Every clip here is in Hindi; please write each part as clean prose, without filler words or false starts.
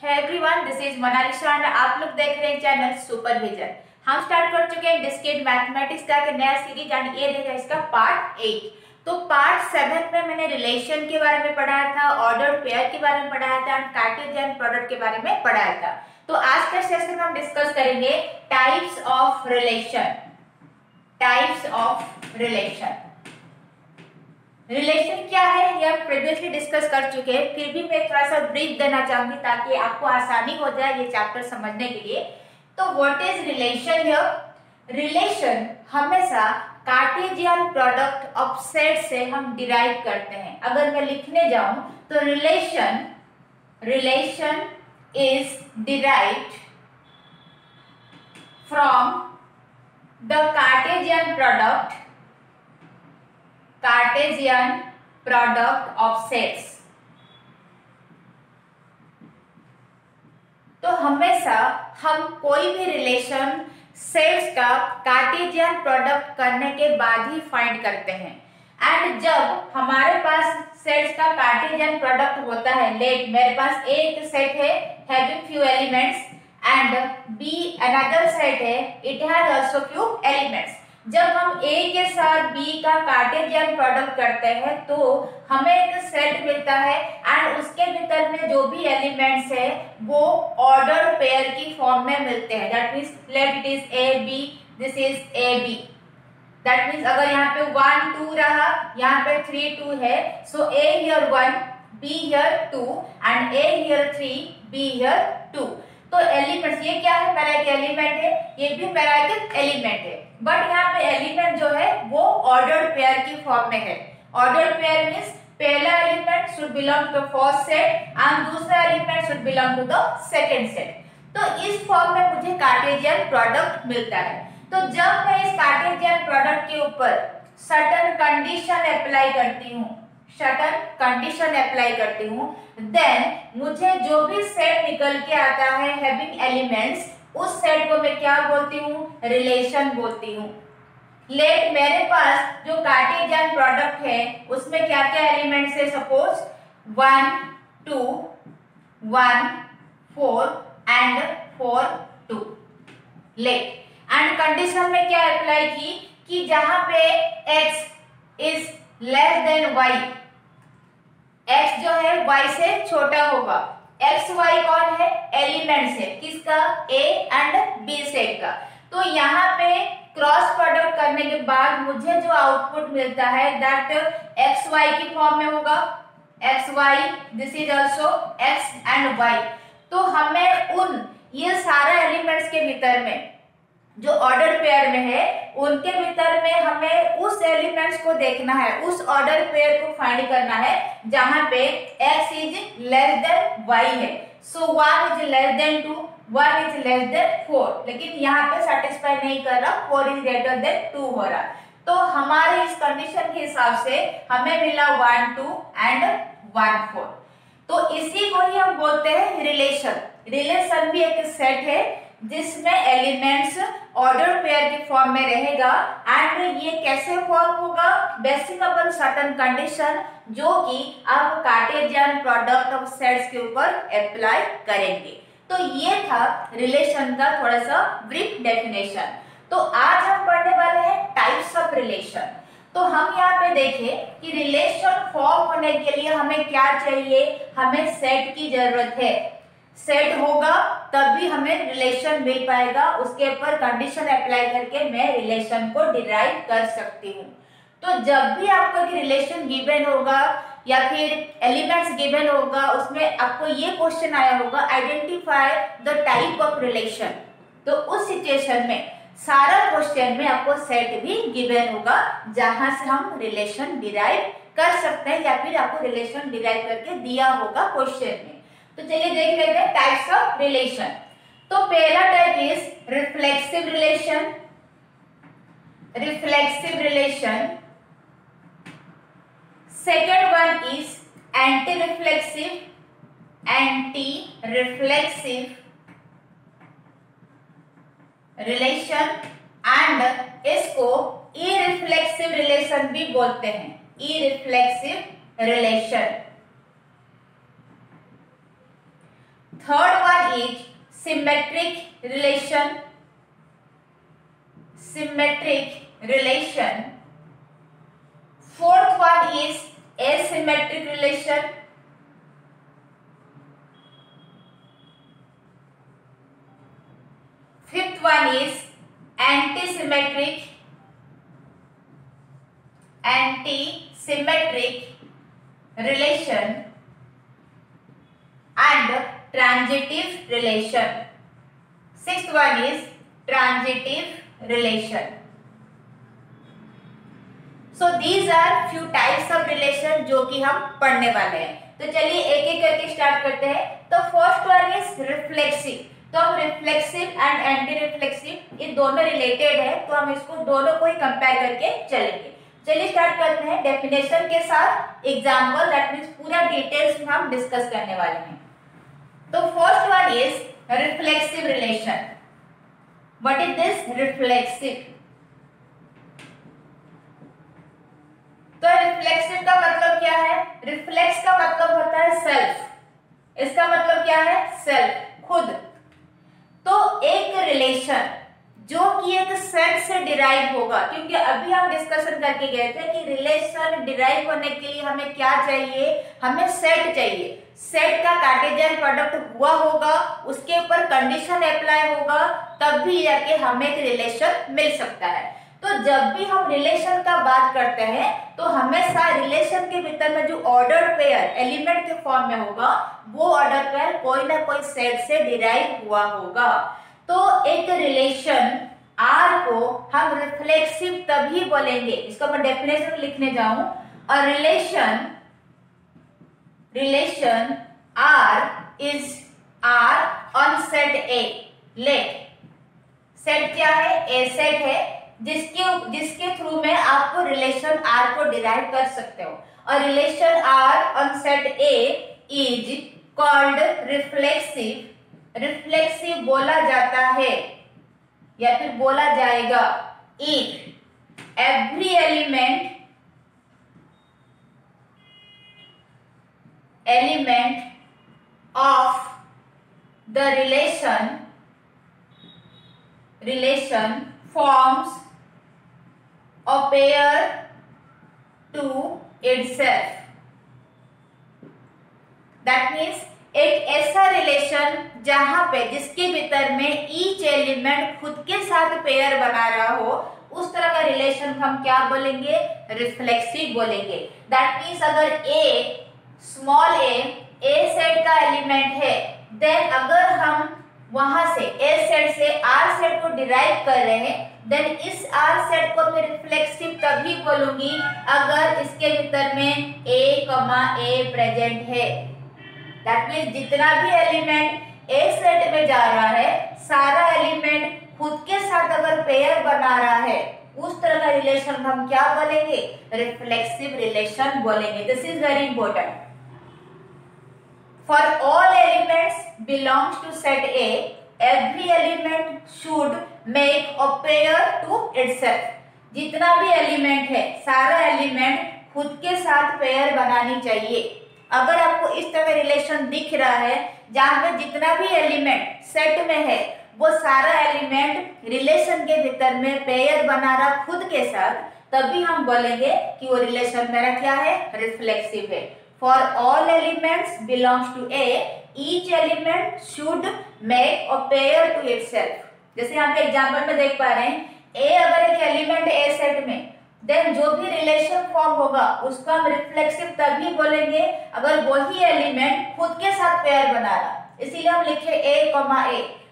है everyone, this is Monalisa and आप लोग देख रहे हैं चैनल सुपरविजन। हम स्टार्ट कर चुके हैं डिस्क्रीट मैथमेटिक्स का एक नया सीरीज एंड ये देखा इसका पार्ट 8। तो पार्ट 7 में मैंने रिलेशन के बारे में पढ़ाया था, ऑर्डर्ड पेयर के बारे में पढ़ाया था एंड कार्टेशियन प्रोडक्ट के बारे में पढ़ाया था। तो आज का सेशन में हम डिस्कस करेंगे types of relation. Types of relation, relation क्या है ये हम प्रीवियसली डिस्कस कर चुके हैं, फिर भी मैं थोड़ा सा ब्रीफ देना चाहूंगी ताकि आपको आसानी हो जाए ये चैप्टर समझने के लिए। तो what is relation here? Relation हमेशा कार्टेशियन प्रोडक्ट ऑफ सेट से हम डिराइव करते हैं। अगर मैं लिखने जाऊं तो relation is derived from the Cartesian product of sets. तो हमेशा हम कोई भी रिलेशन सेट्स का कार्टेशियन प्रोडक्ट करने के बाद ही फाइंड करते हैं। एंड जब हमारे पास सेट्स का कार्टेशियन प्रोडक्ट होता है, लेट मेरे पास एक सेट है having few elements and B another set है it has also few elements. जब हम ए के साथ बी का कार्टेशियन प्रोडक्ट करते हैं तो हमें एक सेट मिलता है एंड उसके भीतर में जो भी एलिमेंट्स है वो ऑर्डर पेयर की फॉर्म में मिलते हैं। That means let it is A B, this is A B. That means अगर यहाँ पे 1 2 रहा, यहाँ पे 3 2 है, so A here 1, B here 2 and A here 3, B here 2। तो एलिमेंट्स ये क्या है? पैराइटिक एलिमेंट है, ये भी पैराइटिक एलिमेंट है, बट यहाँ पे एलिमेंट जो है वो ऑर्डर्ड पेयर की फॉर्म में है। ऑर्डर्ड पेयर मींस पहला element should belong to the first set and दूसरा element should belong to the second set. तो इस फॉर्म में मुझे कार्टेशियन प्रोडक्ट मिलता है। तो जब मैं इस कार्टेशियन प्रोडक्ट के ऊपर सर्टेन कंडीशन अप्लाई करती हूँ, देन मुझे जो भी सेट निकल के आता है हैविंग एलिमेंट्स, उस सेट को मैं क्या बोलती हूँ? रिलेशन बोलती हूँ। लेट मेरे पास जो कार्टेशियन प्रोडक्ट है उसमें क्या क्या एलिमेंट्स है? Suppose 1 2 1 4 and 4 2। Let and condition में क्या अप्लाई की कि जहां पे x is less than y, x जो है y से छोटा होगा। x y कौन है? एलिमेंट्स है, किसका? a एंड b सेट का। तो यहाँ पे क्रॉस प्रोडक्ट करने के बाद मुझे जो आउटपुट मिलता है दैट एक्स वाई की फॉर्म में होगा। X Y, this is also X and Y. तो हमें उन ये सारे एलिमेंट्स के भीतर में जो ऑर्डर पेयर में है उनके भीतर में हमें उस एलिमेंट्स को देखना है, उस ऑर्डर पेयर को फाइंड करना है जहां पे x is less than y है। सो 1 is less then 2, 1 is less then 4, लेकिन यहाँ पे सेटिस्फाई नहीं कर रहा, 4 इज ग्रेटर देन 2 हो रहा। तो हमारे इस कंडीशन के हिसाब से हमें मिला 1 2 एंड 1 4। तो इसी को ही हम बोलते हैं रिलेशन। रिलेशन भी एक सेट है जिसमें एलिमेंट्स ऑर्डर पेयर की फॉर्म में रहेगा एंड ये कैसे फॉर्म होगा? बेसिक अपन सर्टेन कंडीशन जो कि आप कार्टेशियन प्रोडक्ट ऑफ सेट्स के ऊपर अप्लाई करेंगे। तो ये था रिलेशन का थोड़ा सा ब्रीफ डेफिनेशन। तो आज हम पढ़ने वाले हैं टाइप्स ऑफ रिलेशन। तो हम यहाँ पे देखें कि रिलेशन फॉर्म होने के लिए हमें क्या चाहिए? हमें सेट की जरूरत है। सेट होगा तभी हमें रिलेशन मिल पाएगा, उसके ऊपर कंडीशन अप्लाई करके मैं रिलेशन को डिराइव कर सकती हूँ। तो जब भी आपको एक रिलेशन गिवन होगा या फिर एलिमेंट्स गिवन होगा, उसमें आपको ये क्वेश्चन आया होगा identify the type of relation. तो उस सिचुएशन में सारा क्वेश्चन में आपको सेट भी गिवन होगा जहां से हम रिलेशन डिराइव कर सकते हैं या फिर आपको रिलेशन डिराइव करके दिया होगा क्वेश्चन में। तो चलिए देख लेते हैं टाइप्स ऑफ रिलेशन। तो पहला type is reflexive relation. Second one is anti reflexive relation and इसको इरिफ्लेक्सिव रिलेशन भी बोलते हैं। Irreflexive relation. Third one is symmetric relation, symmetric relation. Fourth one is asymmetric relation. Fifth one is antisymmetric, antisymmetric relation and transitive relation. Sixth one is transitive relation. So these are few types of relation जो कि हम पढ़ने वाले हैं। तो चलिए एक एक करके स्टार्ट करते हैं। तो फर्स्ट वन इज रिफ्लेक्सिव। तो हम रिफ्लेक्सिव एंड एंटी रिफ्लेक्सिव ये दोनों रिलेटेड है, तो हम इसको दोनों को ही कंपेयर करके चलेंगे। चलिए स्टार्ट करते हैं डेफिनेशन के साथ, एग्जाम्पल, दैट मीन्स पूरा डिटेल्स में हम डिस्कस करने वाले हैं। तो first one is reflexive relation. What is this reflexive? तो रिफ्लेक्सिव का मतलब क्या है? रिफ्लेक्स का मतलब होता है सेल्फ, इसका मतलब क्या है? सेल्फ, खुद। तो एक रिलेशन जो कि एक सेट से डिराइव होगा, क्योंकि अभी हम डिस्कशन करके गए थे कि रिलेशन डिराइव होने के लिए हमें क्या चाहिए? हमें सेट चाहिए। सेट का कार्टेशियन प्रोडक्ट हुआ होगा, उसके ऊपर कंडीशन अप्लाई होगा, तब भी जाके हमें एक रिलेशन मिल सकता है। तो जब भी हम रिलेशन का बात करते हैं तो हमेशा रिलेशन के भीतर में जो ऑर्डर पेयर एलिमेंट के फॉर्म में होगा, वो ऑर्डर पेयर कोई ना कोई सेट से डिराइव हुआ होगा। तो एक रिलेशन आर को हम रिफ्लेक्सिव तभी बोलेंगे, इसको मैं डेफिनेशन लिखने जाऊं, और relation R is R on set A. Let set क्या है? ए सेट है, जिसके थ्रू में आपको रिलेशन आर को डिराइव कर सकते हो। और relation R on set A is called reflexive. Reflexive बोला जाता है या फिर बोला जाएगा if every element of the relation forms a pair to itself. That means एक ऐसा रिलेशन जहां पे जिसके भीतर में ईच एलिमेंट खुद के साथ पेयर बना रहा हो, उस तरह का रिलेशन हम क्या बोलेंगे? रिफ्लेक्सिव बोलेंगे। दैट मीन्स अगर ए स्मॉल ए सेट का एलिमेंट है, देन अगर हम वहां से ए सेट से आर सेट को डिराइव कर रहे हैं, देन इस आर सेट को मैं रिफ्लेक्सिव तभी बोलूंगी अगर इसके भीतर में ए प्रेजेंट है। दैट मीन्स जितना भी एलिमेंट ए सेट में जा रहा है, सारा एलिमेंट खुद के साथ अगर पेयर बना रहा है, उस तरह का रिलेशन हम क्या बोलेंगे? रिफ्लेक्सिव रिलेशन बोलेंगे। This is very important. For all elements belongs to set A, every element should make a pair to itself. जितना भी एलिमेंट है, सारा एलिमेंट खुद के साथ पेयर बनानी चाहिए। अगर आपको इस तरह रिलेशन दिख रहा है जहां पे जितना भी एलिमेंट सेट में है, वो सारा एलिमेंट रिलेशन के भीतर में पेयर बना रहा खुद के साथ, तभी हम बोलेंगे कि वो रिलेशन मेरा क्या है? रिफ्लेक्सिव है। For all elements belongs to A, each element should make a pair to itself. जैसे यहाँ पे एग्जाम्पल में देख पा रहे हैं, A अगर एक एलिमेंट है A सेट में, देन जो भी रिलेशन फॉर्म होगा उसको हम रिफ्लेक्सिव तभी बोलेंगे अगर वही एलिमेंट खुद के साथ पेयर बना रहा। इसीलिए हम लिखे A,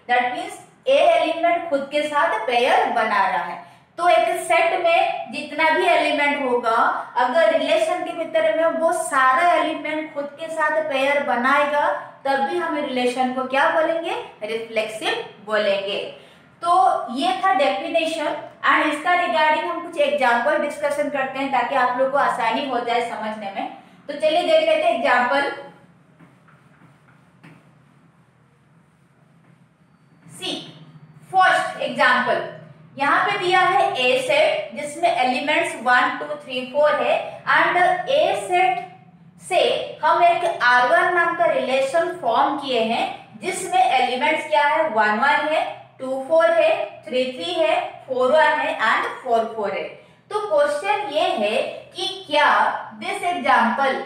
that means A element खुद के साथ पेयर बना रहा है। तो एक सेट में जितना भी एलिमेंट होगा, अगर रिलेशन के भीतर में वो सारा एलिमेंट खुद के साथ पेयर बनाएगा, तभी हम रिलेशन को क्या बोलेंगे? रिफ्लेक्सिव बोलेंगे। तो ये था डेफिनेशन, एंड इसका रिगार्डिंग हम कुछ एग्जांपल डिस्कशन करते हैं ताकि आप लोग को आसानी हो जाए समझने में। तो चलिए देख लेते हैं एग्जांपल। सी फर्स्ट एग्जांपल, यहाँ पे दिया है ए सेट जिसमें एलिमेंट्स 1 2 3 4 है, एंड ए सेट से हम एक R1 नाम का रिलेशन फॉर्म किए हैं जिसमें एलिमेंट्स क्या है, 1 1 है, 2 4 है, 3 3 है, 4 1 है एंड 4 4 है। तो क्वेश्चन ये है कि क्या दिस एग्जांपल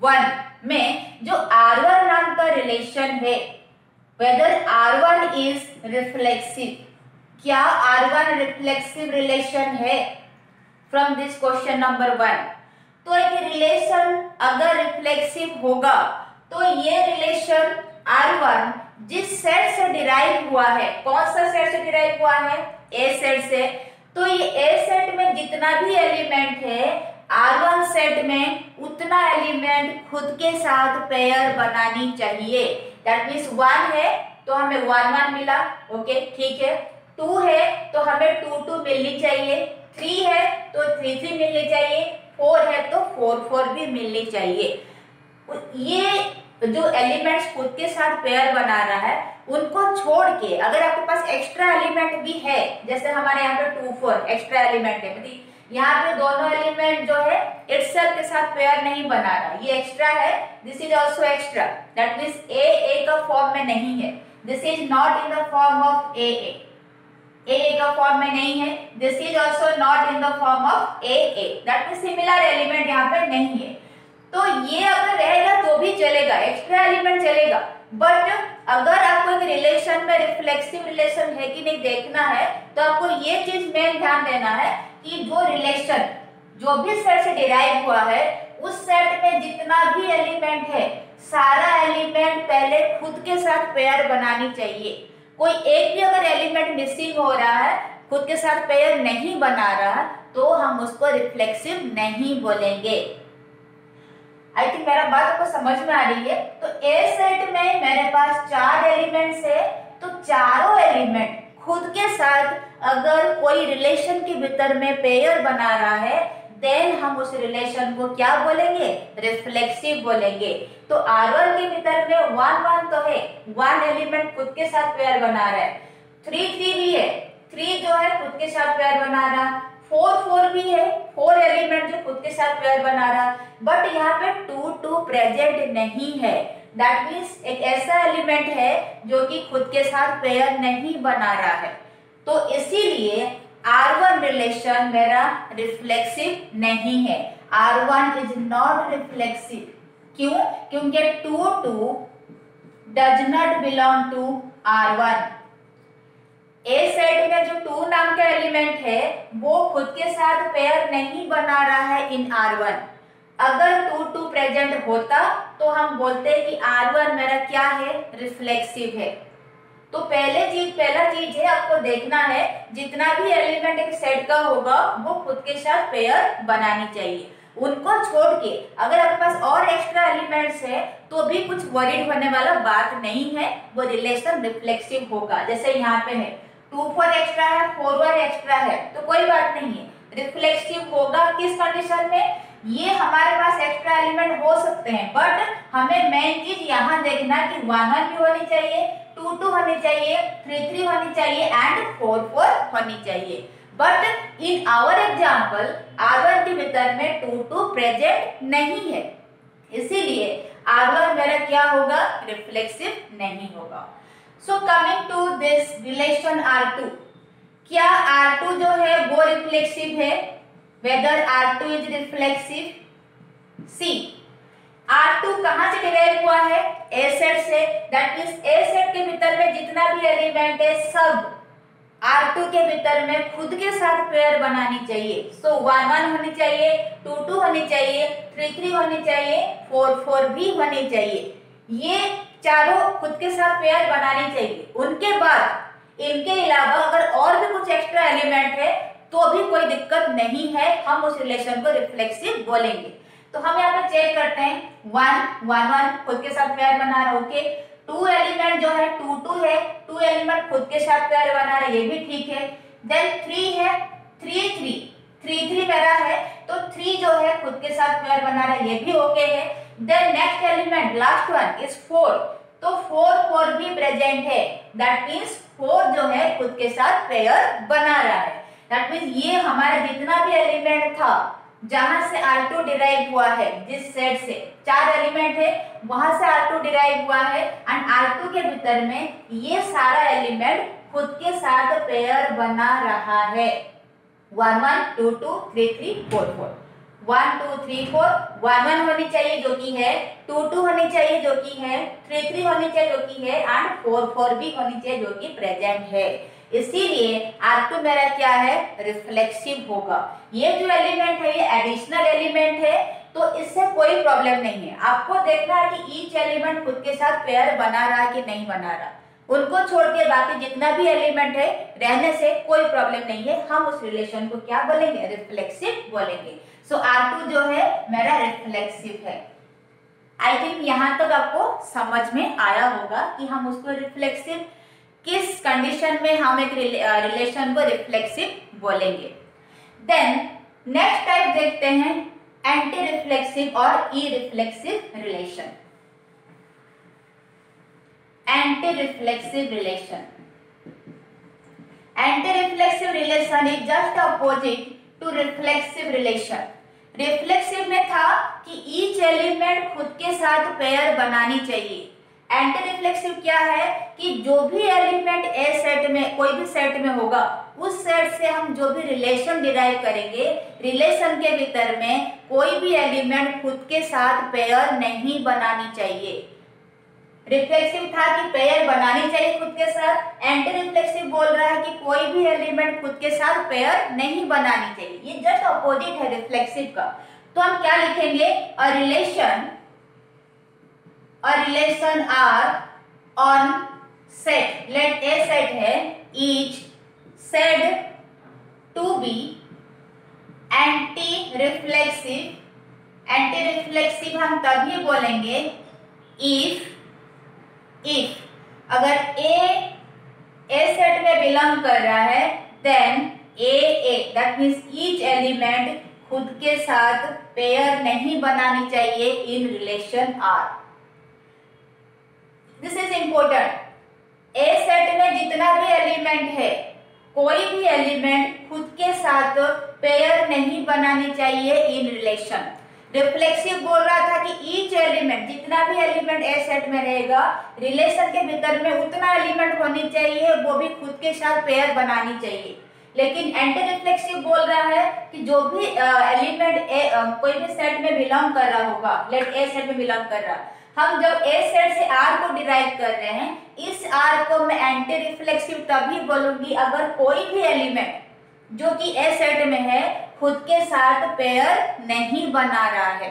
1 में जो R1 नाम का रिलेशन है, वेदर R1 इज रिफ्लेक्सिव, क्या R1 रिफ्लेक्सिव रिलेशन है फ्रॉम दिस क्वेश्चन नंबर 1। तो एक रिलेशन अगर रिफ्लेक्सिव होगा तो ये रिलेशन R1 जिस सेट से डिराइव हुआ है, कौन सा सेट से डिराइव हुआ है, ए सेट से, तो ये ए सेट में जितना भी एलिमेंट है R1 सेट में उतना एलिमेंट खुद के साथ पेयर बनानी चाहिए। दैट मीन्स 1 है तो हमें 1 1 मिला, ओके ठीक है, 2 है तो हमें 2 2 मिलनी चाहिए, 3 है तो 3 3 मिलनी चाहिए, 4 है तो 4 4 भी मिलनी चाहिए। ये जो एलिमेंट्स खुद के साथ पेयर बना रहा है उनको छोड़ के अगर आपके पास एक्स्ट्रा एलिमेंट भी है, जैसे हमारे यहाँ पे 2 4 एक्स्ट्रा एलिमेंट है, मतलब यहाँ पे दोनों एलिमेंट जो है इटसेल्फ के साथ पेयर नहीं बना रहा, ये एक्स्ट्रा है, this is also extra, that means A का फॉर्म में नहीं है, this is not in the form of A का फॉर्म में नहीं है, this is also not in the form of A, that means similar element यहाँ पे नहीं है। तो ये अगर रहेगा तो भी चलेगा, एक्स्ट्रा एलिमेंट चलेगा, बट अगर आपको एक रिलेशन में रिफ्लेक्सिव रिलेशन है कि नहीं देखना है तो आपको ये चीज मेन ध्यान देना है कि जो रिलेशन जो भी सेट से डिराइव हुआ है उस सेट में जितना भी एलिमेंट है सारा एलिमेंट पहले खुद के साथ पेयर बनानी चाहिए। कोई एक भी अगर एलिमेंट मिसिंग हो रहा है, खुद के साथ पेयर नहीं बना रहा, तो हम उसको रिफ्लेक्सिव नहीं बोलेंगे। आई थिंक मेरा बात आपको समझ में आ रही है। तो ए सेट में मेरे पास 4 एलिमेंट्स है, तो चारों एलिमेंट खुद के साथ अगर कोई रिलेशन के भीतर में पेयर बना रहा है देन हम उस रिलेशन को क्या बोलेंगे, रिफ्लेक्सिव बोलेंगे। तो R1 के भीतर में 1 1 तो है, 1 एलिमेंट खुद के साथ पेयर बना रहा है, 3 3 भी है, 3 जो है खुद के साथ पेयर बना रहा, 4 4 भी है, 4 एलिमेंट जो खुद के साथ पेयर बना रहा, बट यहाँ पे 2 2 प्रेजेंट नहीं है, दैट मीन्स एक ऐसा एलिमेंट है जो कि खुद के साथ पेयर नहीं बना रहा है। तो इसीलिए R1 रिलेशन मेरा रिफ्लेक्सिव नहीं है, R1 इज नॉट रिफ्लेक्सिव। क्यों? क्योंकि 2 2 does not belong to R1। A set में जो 2 नाम का एलिमेंट है वो खुद के साथ पेयर नहीं बना रहा है इन R1। अगर 2 2 प्रेजेंट होता तो हम बोलते हैं कि R1 मेरा क्या है, रिफ्लेक्सिव है। तो पहला चीज है आपको देखना है जितना भी एलिमेंट एक सेट का होगा वो खुद के साथ पेयर बनानी चाहिए। उनको छोड़ के अगर आपके पास और एक्स्ट्रा एलिमेंट्स है तो भी कुछ वरीड होने वाला बात नहीं है, वो रिलेशन रिफ्लेक्सिव होगा। जैसे यहाँ पे है 2 4 एक्स्ट्रा है, 4 1 एक्स्ट्रा है, तो कोई बात नहीं है, रिफ्लेक्सिव होगा। किस कंडीशन में? ये हमारे पास एक्स्ट्रा एलिमेंट हो सकते हैं बट हमें मेन चीज यहाँ देखना कि 1 1 भी होनी चाहिए, 2 2 होनी चाहिए, 3 3 होनी चाहिए एंड 4 4 होनी चाहिए। But in our example R1 के भीतर में 2 2 प्रेजेंट नहीं है, इसीलिए R1 मेरा क्या होगा, रिफ्लेक्सिव नहीं होगा। So coming to this relation R2, क्या R2 जो है वो रिफ्लेक्सिव है? Weather R2 is reflexive? C, R2 कहां से डिराइव हुआ है? ए सेट से, दैट मींस ए सेट के भीतर में जितना भी एलिमेंट है सब R2 के भीतर में खुद के साथ पेयर बनानी चाहिए। सो 1 1 होनी चाहिए, 2 2 होनी चाहिए, 3 3 होनी चाहिए, 4 4 भी होनी चाहिए। ये चारों खुद के साथ पेयर बनानी चाहिए। उनके बाद इनके अलावा अगर और भी कुछ एक्स्ट्रा एलिमेंट है तो भी कोई दिक्कत नहीं है, हम उस रिलेशन को रिफ्लेक्सिव बोलेंगे। तो हम यहाँ पे चेक करते हैं, 1 1 1 खुद के साथ पेयर बना रहा है, ओके। 2 एलिमेंट जो है 2 2 है, 2 एलिमेंट खुद के साथ पेयर बना रहा है, ये भी ठीक है। देन 3 है, 3 3 3 3 मेरा है, तो 3 जो है खुद के साथ पेयर बना रहा है, ये भी ओके है। Then next element last one is 4, तो 4 4 भी प्रेजेंट है, दैट मीन्स 4 जो है खुद के साथ पेयर बना रहा है। दैट मीन्स ये हमारा जितना भी एलिमेंट था जहां से R2 डिराइव हुआ है, जिस सेट से 4 एलिमेंट है वहां से R2 डिराइव हुआ है, एंड R2 के भीतर में ये सारा एलिमेंट खुद के साथ पेयर बना रहा है। 1 1 2 2 3 3 4 4, 1 2 3 4, 1 1 होनी चाहिए जो कि है, 2 2 होनी चाहिए जो कि है, 3 3 होनी चाहिए जो कि है, एंड 4 4 भी होनी चाहिए जो कि प्रेजेंट है। इसीलिए R2 मेरा क्या है, रिफ्लेक्सिव होगा। ये जो एलिमेंट है ये एडिशनल एलिमेंट है, तो इससे कोई प्रॉब्लम नहीं है। आपको देखना है कि ईच एलिमेंट खुद के साथ पेयर बना रहा कि नहीं बना रहा, उनको छोड़ के बाकी जितना भी एलिमेंट है रहने से कोई प्रॉब्लम नहीं है। हम उस रिलेशन को क्या बोलेंगे, रिफ्लेक्सिव बोलेंगे। सो R2 जो है मेरा रिफ्लेक्सिव है। आई थिंक यहां तक आपको समझ में आया होगा कि हम उसको रिफ्लेक्सिव किस कंडीशन में हम एक रिलेशन को रिफ्लेक्सिव बोलेंगे। देन नेक्स्ट टाइप देखते हैं एंटी रिफ्लेक्सिव और irreflexive relation. Anti reflexive relation, anti reflexive relation is just opposite to reflexive relation. Reflexive में था कि ईच एलिमेंट खुद के साथ पेयर बनानी चाहिए। एंटी रिफ्लेक्सिव क्या है कि जो भी एलिमेंट ए सेट में, कोई भी सेट में होगा, उस सेट से हम जो भी रिलेशन डिराइव करेंगे, रिलेशन के भीतर में कोई भी एलिमेंट खुद के साथ पेयर नहीं बनानी चाहिए। रिफ्लेक्सिव था कि पेयर बनानी चाहिए खुद के साथ, एंटी रिफ्लेक्सिव बोल रहा है कि कोई भी एलिमेंट खुद के साथ पेयर नहीं बनानी चाहिए। ये जस्ट अपोजिट है रिफ्लेक्सिव का। तो हम क्या लिखेंगे, a relation R on set, let A set है, each said to be anti reflexive. Anti reflexive हम तभी बोलेंगे इफ अगर ए सेट में बिलोंग कर रहा है, then A that means each element खुद के साथ पेयर नहीं बनानी चाहिए in relation R. This is important. A set में जितना भी एलिमेंट है, कोई भी एलिमेंट खुद के साथ पेयर नहीं बनानी चाहिए इन रिलेशन। रिफ्लेक्सिव बोल रहा था कि ईच एलिमेंट, जितना भी एलिमेंट ए सेट में रहेगा, रिलेशन के भीतर में उतना एलिमेंट होनी चाहिए, वो भी खुद के साथ पेयर बनानी चाहिए। लेकिन एंटी रिफ्लेक्सिव बोल रहा है कि जो भी एलिमेंट कोई भी सेट में बिलोंग कर रहा होगा, लेट ए सेट में बिलोंग कर रहा, हम जब ए सेट से आर को डिराइव कर रहे हैं, इस आर को मैं एंटी रिफ्लेक्सिव तभी बोलूंगी अगर कोई भी एलिमेंट जो कि ए सेट में है खुद के साथ पेयर नहीं बना रहा है।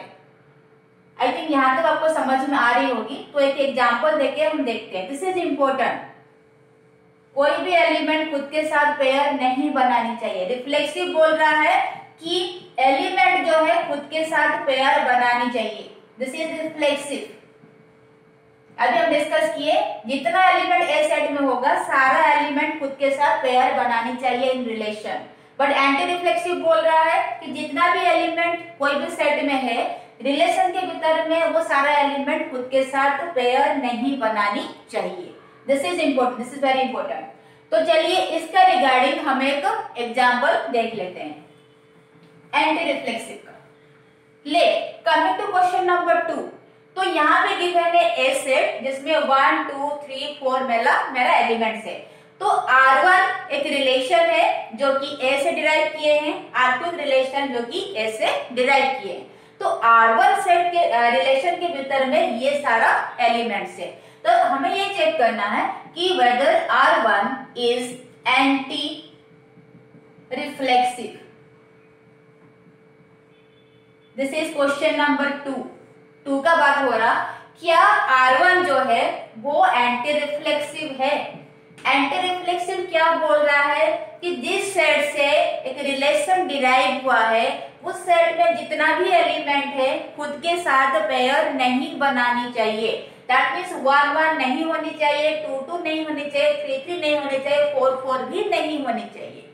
आई थिंक यहां तक आपको समझ में आ रही होगी। तो एक एग्जांपल देके हम देखते हैं। This is important. कोई भी एलिमेंट खुद के साथ पेयर नहीं बनानी चाहिए। रिफ्लेक्सिव बोल रहा है कि एलिमेंट जो है खुद के साथ पेयर बनानी चाहिए। This is reflexive. अभी हम डिस्कस किए, जितना एलिमेंट ए सेट में होगा, सारा एलिमेंट खुद के साथ पेयर बनानी चाहिए in relation. But anti reflexive बोल रहा है कि जितना भी एलिमेंट कोई भी सेट में है, रिलेशन के भीतर में वो सारा एलिमेंट खुद के साथ पेयर नहीं बनानी चाहिए। This is important, this is very important. तो चलिए इसका रिगार्डिंग हम एक एग्जाम्पल देख लेते हैं एंटी रिफ्लेक्सिव का। ले कमिंग टू क्वेश्चन नंबर 2। तो यहाँ पे गिवन है ए सेट जिसमें 1 2 3 4 मेरा एलिमेंट्स है। तो R1 एक रिलेशन है जो कि ए से डिराइव किए हैं, R2 एक रिलेशन जो कि ए से डिराइव किए हैं। तो R1 सेट के रिलेशन के भीतर में ये सारा एलिमेंट्स है। तो हमें ये चेक करना है कि whether R1 is anti reflexive. This is question number 2 का बात हो रहा, क्या R1 जो है वो एंटी रिफ्लेक्सिव है। एंटी रिफ्लेक्सिव क्या बोल रहा है कि जिस सेट से एक रिलेशन डिराइव हुआ है, उस सेट में जितना भी एलिमेंट है खुद के साथ पेयर नहीं बनानी चाहिए। दैट मीन्स 1 1 नहीं होनी चाहिए, 2 2 नहीं होनी चाहिए, 3 3 नहीं होनी चाहिए, 4 4 भी नहीं होनी चाहिए।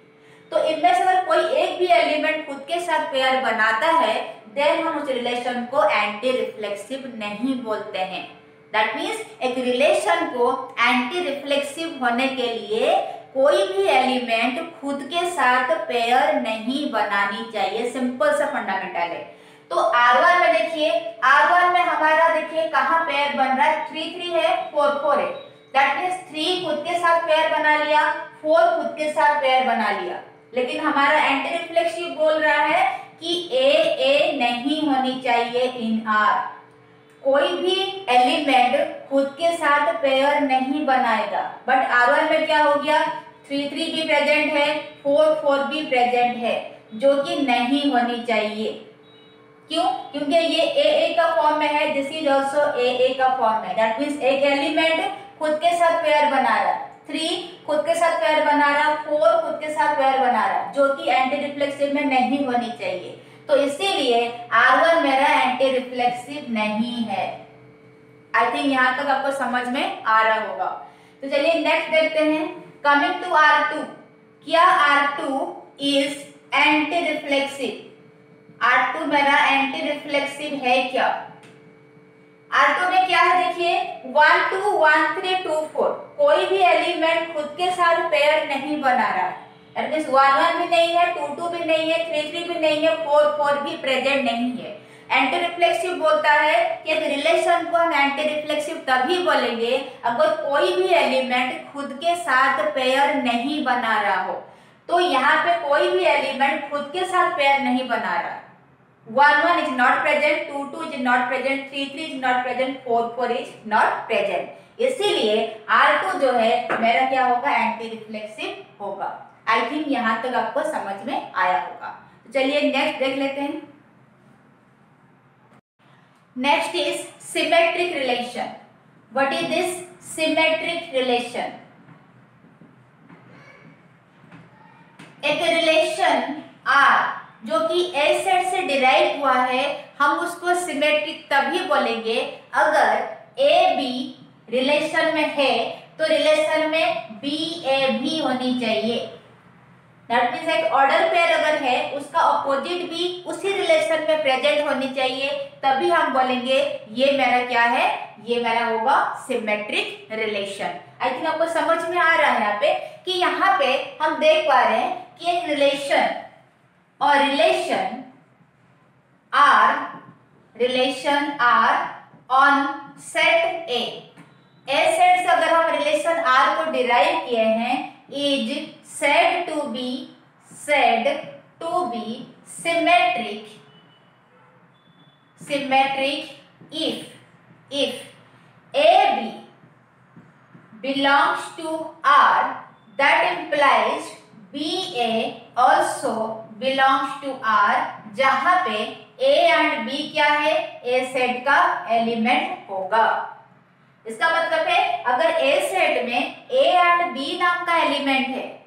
तो इनमें से अगर कोई एक भी एलिमेंट खुद के साथ पेयर बनाता है, देन हम उस रिलेशन को एंटी रिफ्लेक्सिव नहीं बोलते हैं। दैट मीन्स एक रिलेशन को एंटी रिफ्लेक्सिव होने के लिए कोई भी एलिमेंट खुद के साथ पेयर नहीं बनानी चाहिए। सिंपल सा फंडामेंटल है। तो R1 में देखिए, R1 में हमारा देखिए कहाँ पेयर बन रहा है, 3 3 है, 4 4 है। दैट मीन्स 3 खुद के साथ पेयर बना लिया, 4 खुद के साथ पेयर बना लिया। लेकिन हमारा एंटी रिफ्लेक्सिव बोल रहा है कि ए नहीं होनी चाहिए इन R। कोई भी एलिमेंट खुद के साथ पेयर नहीं बनाएगा। बट R1 में क्या हो गया, 3 3 भी प्रेजेंट है, 4 4 भी प्रेजेंट है, जो कि नहीं होनी चाहिए। क्यों? क्योंकि ये ए का फॉर्म में है, दिस इज ऑल्सो ए का फॉर्म है। दैट मीन्स एक एलिमेंट खुद के साथ पेयर बना रहा, 3 खुद के साथ पेयर बना रहा, 4 खुद के साथ पेयर बना रहा, जो कि एंटी रिफ्लेक्सिव में नहीं होनी चाहिए। तो इसीलिए R1 मेरा एंटी रिफ्लेक्सिव नहीं है। आई थिंक यहां तक आपको समझ में आ रहा होगा। तो चलिए नेक्स्ट देखते हैं। कमिंग टू R2, क्या R2 is anti reflexive? R2 मेरा एंटी रिफ्लेक्सिव है क्या? R2 में क्या है देखिए, 1 2 1 3 2 4, कोई भी एलिमेंट खुद के साथ पेयर नहीं बना रहा है। 1 1 भी नहीं है, 2 2 भी नहीं है, 3 3 भी नहीं है, 4 4 भी प्रेजेंट नहीं है। एंटी रिफ्लेक्सिव बोलता है कि रिलेशन को हम एंटी रिफ्लेक्सिव तभी बोलेंगे अगर कोई भी एलिमेंट खुद के साथ पेयर नहीं बना रहा हो। तो यहाँ पे कोई भी एलिमेंट खुद के साथ पेयर नहीं बना रहा। 1 1 is not present, 2 2 is not present, 3 3 is not present, 4 4 is not present। इसीलिए R2 जो है मेरा क्या होगा, एंटी रिफ्लेक्सिव होगा। आई थिंक यहां तक आपको समझ में आया होगा। तो चलिए नेक्स्ट देख लेते हैं। Next is symmetric relation. What is this symmetric relation? एक रिलेशन R जो कि ए सेट से डिराइव हुआ है, हम उसको सिमेट्रिक तभी बोलेंगे अगर ए बी रिलेशन में है तो रिलेशन में बी ए भी होनी चाहिए। दैट मीन्स एक ऑर्डर पेयर अगर है उसका ऑपोजिट भी उसी रिलेशन में प्रेजेंट होनी चाहिए, तभी हम बोलेंगे ये मेरा क्या है, ये मेरा होगा सिमेट्रिक रिलेशन। आई थिंक आपको समझ में आ रहा है यहाँ पे कि यहाँ पे हम देख पा रहे हैं कि एक रिलेशन और relation R on set A set से अगर हम रिलेशन R को डिराइव किए हैं, is said to be symmetric if AB belongs to R, that implies BA also belongs to R, जहां पे A एंड B क्या है, A सेट का एलिमेंट होगा। इसका मतलब है अगर A सेट में A एंड B नाम का एलिमेंट है,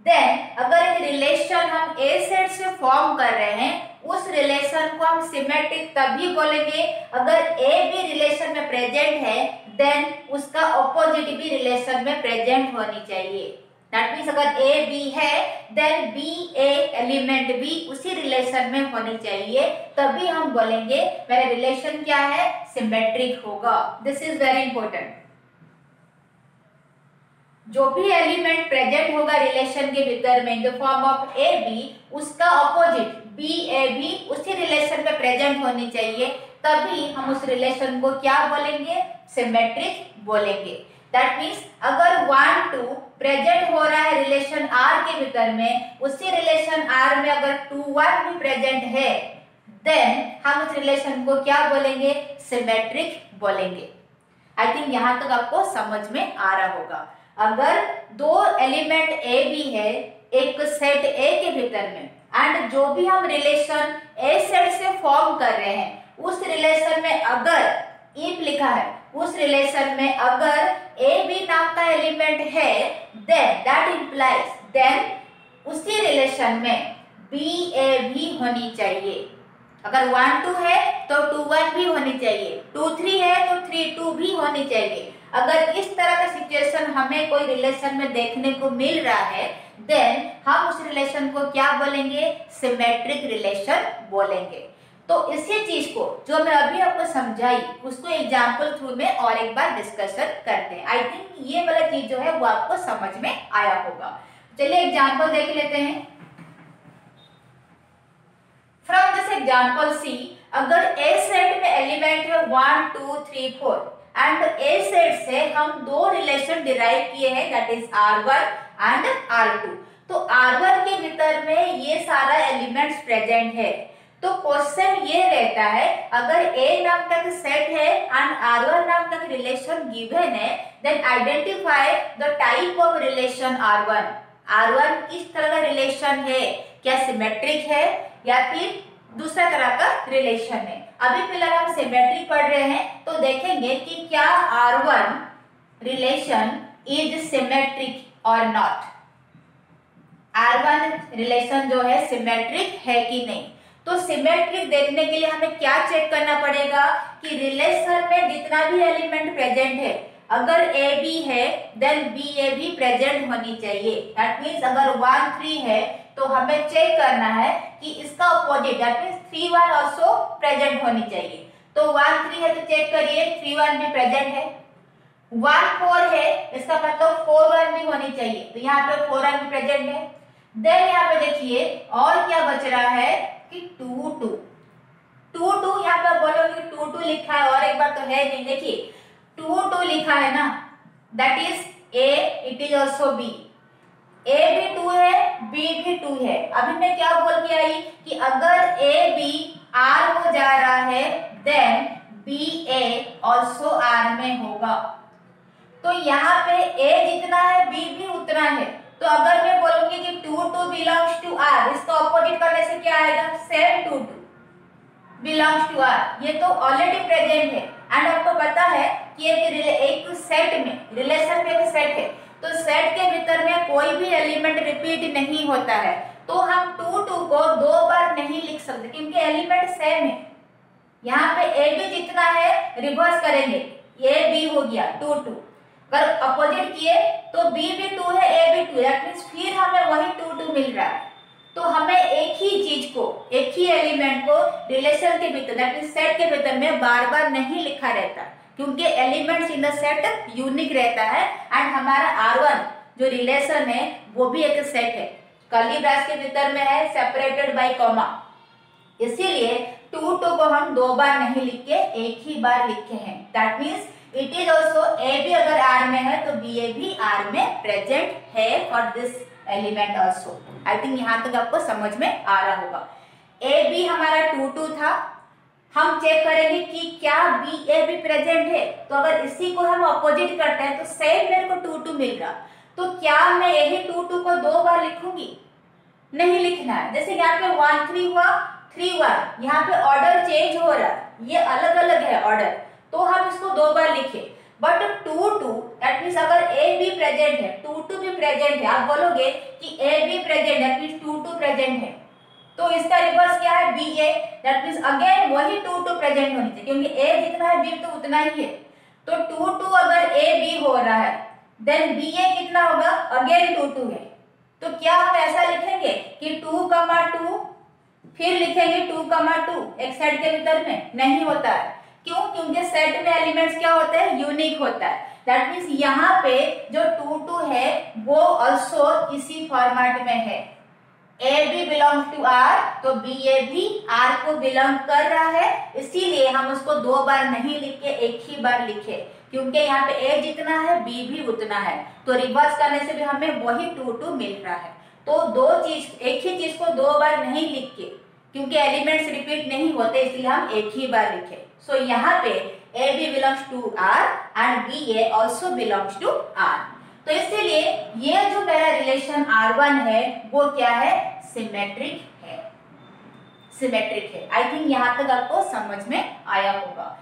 देन अगर एक रिलेशन हम A सेट से फॉर्म कर रहे हैं, उस रिलेशन को हम सिमेट्रिक तभी बोलेंगे अगर A भी रिलेशन में प्रेजेंट है, देन उसका ऑपोजिट भी रिलेशन में प्रेजेंट होनी चाहिए। दैट मीन्स अगर A B है, देन B A एलिमेंट भी उसी रिलेशन में होनी चाहिए, तभी हम बोलेंगे मेरा रिलेशन क्या है, सिमेट्रिक होगा। This is very important. जो भी एलिमेंट प्रेजेंट होगा रिलेशन के भीतर में in the form of A B, उसका ऑपोजिट बी ए भी उसी रिलेशन में प्रेजेंट होनी चाहिए, तभी हम उस रिलेशन को क्या बोलेंगे, सिमेट्रिक बोलेंगे। दैट मीन्स अगर 1 2 प्रेजेंट हो रहा है रिलेशन R के भीतर में, उसी रिलेशन R में अगर 2 1 भी प्रेजेंट है, देन हम उस रिलेशन को क्या बोलेंगे, सिमेट्रिक बोलेंगे। आई थिंक यहां तक आपको समझ में आ रहा होगा। अगर दो एलिमेंट ए भी है एक सेट ए के भीतर में, एंड जो भी हम रिलेशन ए सेट से फॉर्म कर रहे हैं, उस रिलेशन में अगर इफ लिखा है, उस रिलेशन में अगर ए बी नाम का एलिमेंट है, देन दैट इंप्लाइज देन उसी रिलेशन में बी ए भी होनी चाहिए। अगर 1 2 है तो 2 1 भी होनी चाहिए, 2 3 है तो 3 2 भी होनी चाहिए। अगर इस तरह का सिचुएशन हमें कोई रिलेशन में देखने को मिल रहा है, देन हम उस रिलेशन को क्या बोलेंगे, सिमेट्रिक रिलेशन बोलेंगे। तो इसी चीज को जो मैं अभी आपको समझाई उसको एग्जाम्पल थ्रू में और एक बार डिस्कशन करते हैं। आई थिंक ये वाला चीज जो है वो आपको समझ में आया होगा। चलिए एग्जाम्पल देख लेते हैं। फ्रॉम दिस एग्जाम्पल सी, अगर ए सेट में एलिमेंट है 1 2 3 4 एंड ए सेट से हम दो रिलेशन डिराइव किए हैं, that is R1 and R2। तो R1 के भीतर में ये सारा एलिमेंट्स प्रेजेंट है। तो क्वेश्चन ये रहता है, अगर A नाम का सेट है एंड R1 नाम का रिलेशन गिवन है, then identify the type of relation R1। R1 किस तरह का रिलेशन है, क्या सिमेट्रिक है या फिर दूसरा तरह का रिलेशन है। अभी फिलहाल हम सिमेट्रिक पढ़ रहे हैं, तो देखेंगे कि क्या R1 रिलेशन इज सिमेट्रिक और नॉट। R1 रिलेशन जो है सिमेट्रिक है कि नहीं। तो सिमेट्रिक देखने के लिए हमें क्या चेक करना पड़ेगा कि रिलेशन में जितना भी एलिमेंट प्रेजेंट है, अगर ए बी है देन बी ए भी प्रेजेंट होनी चाहिए। दैट मीन्स अगर 1 3 है तो हमें चेक करना है कि इसका opposite that means 3 1 also present होनी चाहिए। तो 1 3 है तो चेक करिए 3 1 भी प्रेजेंट है। 1 4 है इसका मतलब 4 1 भी होनी चाहिए, तो यहाँ पे 4 1 भी प्रेजेंट है। देन यहाँ पे देखिए और क्या बच रहा है कि 2 2 2 2 यहाँ पे बोलोगे 2 2 लिखा है और एक बार तो है नहीं। देखिए 2 2 लिखा है ना, that is A, it is also B. A भी 2 है, बी भी 2 है। अभी मैं क्या बोल के आई कि अगर ए बी आर हो जा रहा है then B A also R में होगा। तो यहाँ पे ए जितना है बी भी उतना है। तो अगर मैं बोलूंगी कि 2 2 बिलोंग्स टू आर, इसका ऑपोजिट करने से क्या आएगा, सेम 2 2 बिलोंग्स टू आर। ये तो ऑलरेडी प्रेजेंट है एंड आपको पता है कि एक सेट में रिलेशन में एक सेट है, तो सेट के भीतर में कोई भी एलिमेंट रिपीट नहीं होता है। तो हम 2 2 को 2 बार नहीं लिख सकते क्योंकि एलिमेंट सेम है। यहाँ पे ए बी जितना है रिवर्स करेंगे, ए बी हो गया 2 2, अगर अपोजिट किए तो बी भी 2 है ए भी 2 है, दैट मींस फिर हमें वही 2 2 मिल रहा है। तो हमें एक ही चीज को, एक ही एलिमेंट को रिलेशन के भीतर दैट मींस सेट के भीतर में बार बार नहीं लिखा रहता क्योंकि elements in the set unique रहता है एंड हमारा R1 जो रिलेशन है वो भी एक सेट है, कर्ली ब्रैकेट के भीतर में है, सेपरेटेड बाय कॉमा। इसीलिए 2 2 को हम 2 बार नहीं लिख के एक ही बार लिखे हैं। That means it is also ए भी अगर R में है तो बी ए भी R में प्रेजेंट है for this element also. I think यहाँ तक आपको समझ में आ रहा होगा। ए बी हमारा 2 2 था, हम चेक करेंगे कि क्या बी ए भी प्रेजेंट है। तो अगर इसी को हम अपोजिट करते हैं तो सेम मेरे को 2 2 मिल रहा, तो क्या मैं यही 2 2 को 2 बार लिखूंगी, नहीं लिखना है। जैसे यहाँ पे 1 3 हुआ 3 1, यहाँ पे ऑर्डर चेंज हो रहा है, ये अलग अलग है ऑर्डर, तो हम इसको 2 बार लिखे। बट 2 2 दैट मींस अगर ए बी प्रेजेंट है 2 2 भी प्रेजेंट है, आप बोलोगे कि ए बी प्रेजेंट है दैट मींस 2 2 प्रेजेंट है, तो इसका रिवर्स क्या है B A, that means again वही 2 2 प्रेजेंट होनी चाहिए क्योंकि ए जितना है बी तो उतना ही है। तो 2 2 अगर ए बी हो रहा है देन बी ए कितना होगा, अगेन 2 2 है। तो क्या हम ऐसा लिखेंगे कि 2 2 फिर लिखेंगे 2 2 एक सेट के भीतर में, नहीं होता है। क्यों? क्योंकि सेट में एलिमेंट्स क्या होते हैं, यूनिक होता है। दैट मींस यहाँ पे जो 2 2 है वो ऑल्सो इसी फॉर्मेट में है। A B belongs to R, तो बी ए भी आर को बिलोंग कर रहा है, इसीलिए हम उसको 2 बार नहीं लिख के एक ही बार लिखे क्योंकि यहाँ पे ए जितना है बी भी उतना है। तो रिवर्स करने से भी हमें वही 2 2 मिल रहा है। तो दो चीज, एक ही चीज को 2 बार नहीं लिख के क्योंकि एलिमेंट्स रिपीट नहीं होते, इसलिए हम एक ही बार लिखे। सो यहाँ पे A B belongs to R and B A also belongs to R. तो इसीलिए ये जो मेरा रिलेशन R1 है वो क्या है, सिमेट्रिक है, सिमेट्रिक है। आई थिंक यहाँ तक आपको समझ में आया होगा।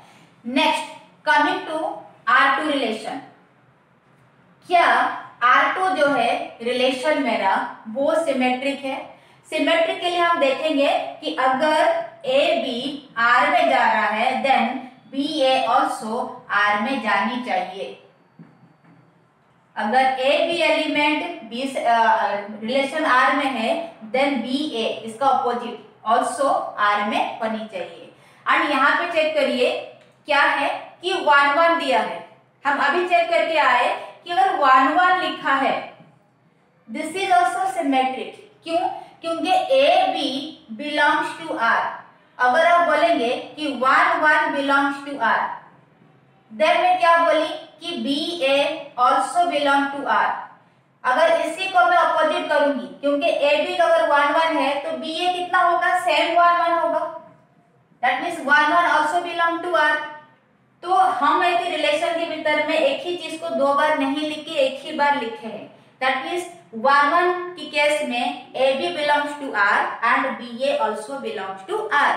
Next coming to R2 relation, क्या R2 जो है रिलेशन मेरा वो सिमेट्रिक है। सिमेट्रिक के लिए हम देखेंगे कि अगर ए बी R में जा रहा है then B A also R में जानी चाहिए। अगर A B element B relation R में है देन बी ए इसका अपोजिट ऑल्सो R में होनी चाहिए। एंड यहाँ पे चेक करिए क्या है कि 1 1 दिया है। हम अभी चेक करके आए कि अगर 1 1 लिखा है दिस इज ऑल्सो सिमेट्रिक। क्यों? क्योंकि A B belongs to R. अगर आप बोलेंगे कि 1 1 बिलोंग्स टू आर, देन मैं क्या बोली कि B A also belong to R. अगर इसी को मैं अपोजिट करूंगी, क्योंकि ए बी अगर 1 1 है तो बी ए कितना होगा, सेम 1 1 होगा। That means 1 1 also belong to R. तो हम एक रिलेशन के भीतर में एक ही चीज को 2 बार नहीं लिखे, एक ही बार लिखे हैं। दैट मीन्स 1 1 की केस में A B belongs to R and B A also belongs to R.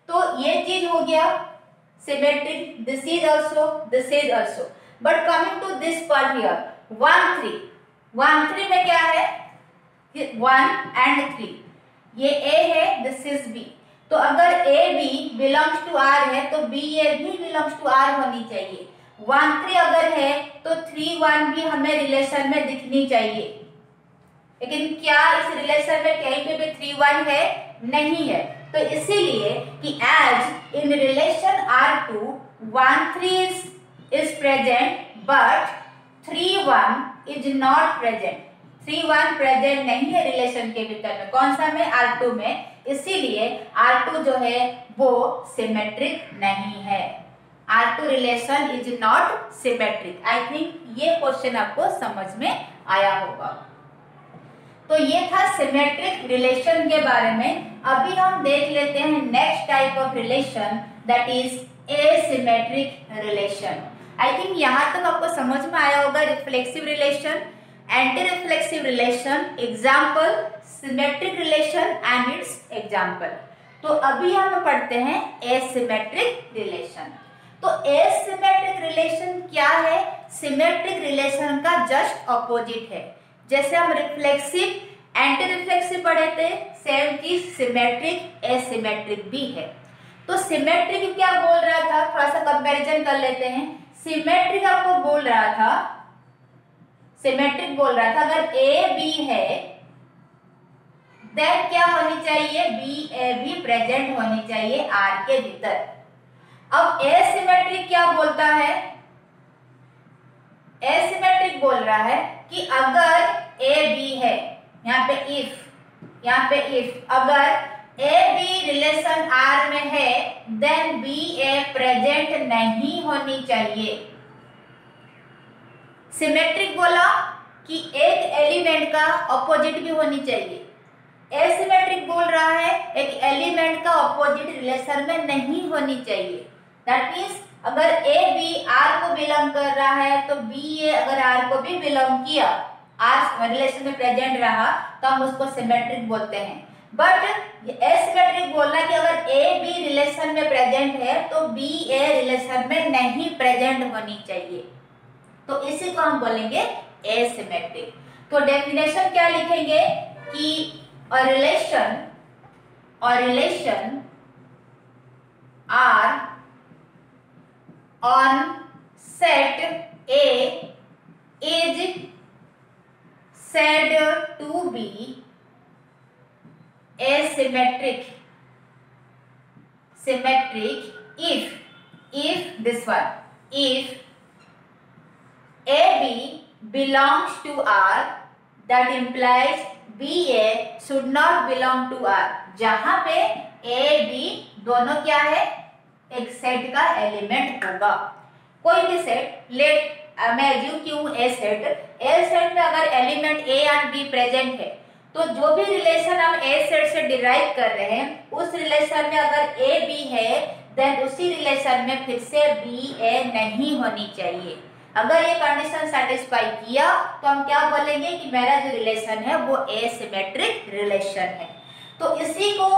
तो ये चीज हो गया symmetric, this is also. But coming to this part here 1 3, 1 3 में क्या है 1 एंड 3, ये ए है, दिस इज बी। तो अगर A B belongs to R है तो बी ए भी बिलोंग्स टू आर होनी चाहिए। 1 3 अगर है तो 3 1 भी हमें रिलेशन में दिखनी चाहिए। लेकिन क्या इस रिलेशन में कहीं पे भी 3 1 है? नहीं है। तो इसीलिए कि as in relation R2 1 3 is present but 3 1 is not present। 3 1 present नहीं है रिलेशन के भीतर में। कौन सा में? R2 में। इसीलिए R2 जो है वो सिमेट्रिक नहीं है। R2 relation is not symmetric. I think ये क्वेश्चन आपको समझ में आया होगा। तो ये था सिमेट्रिक रिलेशन के बारे में। अभी हम देख लेते हैं next type of relation, that is asymmetric relation. I think यहाँ तक आपको समझ में आया होगा reflexive relation, anti reflexive relation, example, symmetric relation and it's example. तो अभी हम पढ़ते हैं एसिमेट्रिक रिलेशन। तो एसिमेट्रिक रिलेशन क्या है? सिमेट्रिक रिलेशन का जस्ट ऑपोजिट है। जैसे हम रिफ्लेक्सिव, एंटी रिफ्लेक्सिव पढ़े थे, सेम चीज सिमेट्रिक एसिमेट्रिक भी है। तो सिमेट्रिक क्या बोल रहा था, थोड़ा सा कंपैरिजन कर लेते हैं। सिमेट्रिक आपको बोल रहा था, सिमेट्रिक बोल रहा था अगर ए बी है देन क्या होनी चाहिए, बी ए भी प्रेजेंट होनी चाहिए आर के भीतर। अब एसिमेट्रिक क्या बोलता है? एसिमेट्रिक बोल रहा है कि अगर ए बी है, यहाँ पे इफ अगर ए बी रिलेशन आर में है देन बी ए प्रेजेंट नहीं होनी चाहिए। सिमेट्रिक बोला कि एक एलिमेंट का ऑपोजिट भी होनी चाहिए। एसिमेट्रिक बोल रहा है एक एलिमेंट का ऑपोजिट रिलेशन में नहीं होनी चाहिए। दैट मीन्स अगर ए बी आर को बिलोंग कर रहा है तो बी ए अगर आर को भी बिलोंग किया, आर रिलेशन में प्रेजेंट रहा, तो हम उसको सिमेट्रिक बोलते हैं। बट एसिमेट्रिक बोलना कि अगर ए बी रिलेशन में प्रेजेंट है तो बी ए रिलेशन में नहीं प्रेजेंट होनी चाहिए। तो इसी को हम बोलेंगे एसिमेट्रिक। तो डेफिनेशन क्या लिखेंगे कि a relation are on set A is said to be asymmetric if this one, if AB belongs to R, that implies BA should not belong to R। जहां पे A B दोनों क्या है, एक सेट का एलिमेंट होगा। कोई भी सेट, मैं एज्यूम की हूं ए सेट में अगर element A and B present है तो जो भी रिलेशन हम ए सेट से डिराइव कर रहे हैं उस रिलेशन में अगर A B है देन उसी रिलेशन में फिर से B A नहीं होनी चाहिए। अगर ये कंडीशन सेटिस्फाई किया तो हम क्या बोलेंगे कि मेरा जो रिलेशन है वो एसिमेट्रिक रिलेशन है। तो इसी को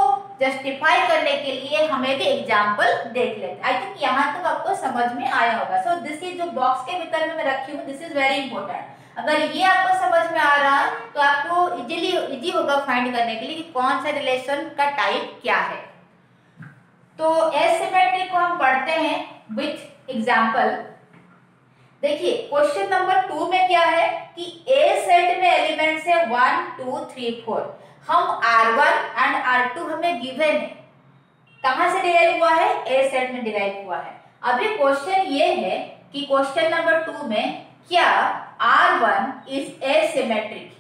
जस्टिफाई करने के लिए हम एक एग्जांपल देख लेते हैं। आई थिंक यहाँ तक आपको समझ में आया होगा। सो दिस इज जो बॉक्स के भीतर में मैं रखी हूँ, दिस इज वेरी इंपॉर्टेंट। अगर ये आपको समझ में आ रहा है तो आपको इजी होगा फाइंड करने के लिए कि कौन सा रिलेशन का टाइप क्या है। तो एसिमेट्रिक को हम पढ़ते हैं विथ एग्जाम्पल। देखिए क्वेश्चन नंबर 2 में क्या है कि ए सेट में एलिमेंट्स है 1 2 3 4। हम R1 एंड R2 हमें गिवन है। कहां से डिराइव हुआ है? ए सेट में डिराइव हुआ है। अभी क्वेश्चन ये है कि क्वेश्चन नंबर 2 में क्या R1 इज एसिमेट्रिक,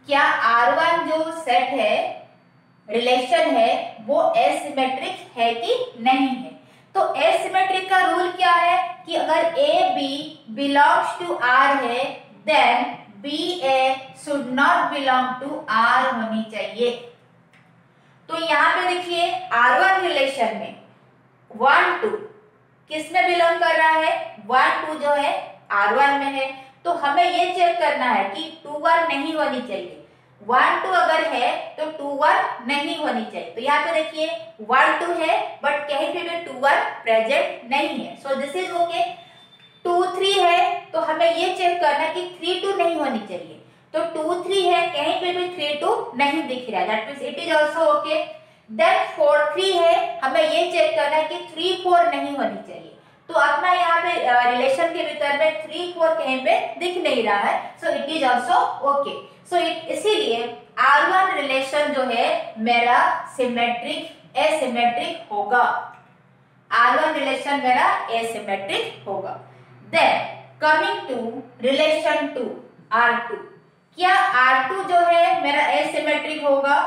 क्या R1 जो सेट है, रिलेशन है, वो एसिमेट्रिक है कि नहीं है। तो एसिमेट्रिक का रूल क्या है कि अगर A B belongs to R है then B A should not belong to R होनी चाहिए। तो यहाँ पे देखिए R1 रिलेशन में 1 2 किस में बिलोंग कर रहा है? 1 2 जो है R1 में है। तो हमें ये चेक करना है कि 2 1 नहीं होनी चाहिए। 1 2 अगर है तो 2 1 नहीं होनी चाहिए। तो यहाँ पे देखिए 1 2 है बट कहीं पे भी 2 1 प्रेजेंट नहीं है। So this is okay. 2 3 है तो हमें ये चेक करना है कि 3 2 नहीं होनी चाहिए। तो 2 3 है, कहीं पे भी 3 2 नहीं दिख रहा है, that means it is also okay. Then 4 3 है, हमें ये चेक करना है कि 3 4 नहीं होनी चाहिए। तो अपना यहाँ पे रिलेशन के भीतर में 3 4 कहीं पे दिख नहीं रहा है, so it is also okay. So इसीलिए R1 रिलेशन जो है मेरा सिमेट्रिक एसिमेट्रिक होगा। R1 रिलेशन मेरा एसिमेट्रिक होगा। Then coming to relation 2 R2, क्या R2 जो है मेरा एसिमेट्रिक होगा?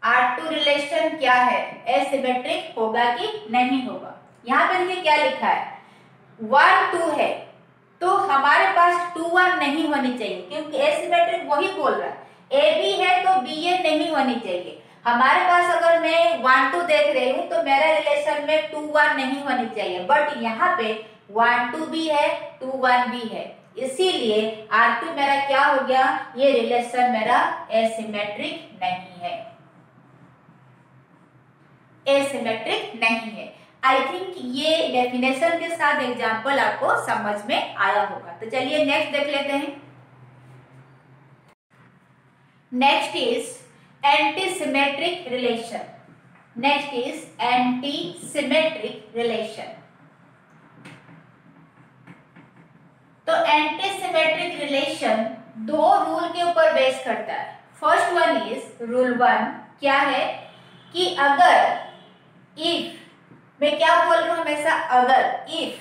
R2 रिलेशन क्या है, एसिमेट्रिक होगा कि नहीं होगा? यहाँ पे देखिए क्या लिखा है, 1 2 है तो हमारे पास 2 1 नहीं होनी चाहिए क्योंकि एसिमेट्रिक वही बोल रहा है। ए बी है तो बी ए नहीं होनी चाहिए। हमारे पास अगर मैं 1 2 देख रही हूँ तो मेरा रिलेशन में 2 1 नहीं होनी चाहिए, बट यहाँ पे 1 2 भी है 2 1 भी है, इसीलिए R2 मेरा क्या हो गया, ये रिलेशन मेरा एसिमेट्रिक नहीं है, एसिमेट्रिक नहीं है। आई थिंक ये डेफिनेशन के साथ एग्जाम्पल आपको समझ में आया होगा। तो चलिए नेक्स्ट देख लेते हैं। Next is antisymmetric relation. Next is antisymmetric relation. तो एंटीसिमेट्रिक रिलेशन दो रूल के ऊपर बेस करता है। फर्स्ट वन इज रूल 1, क्या है कि अगर इफ, मैं क्या बोल रही हूं हमेशा, अगर if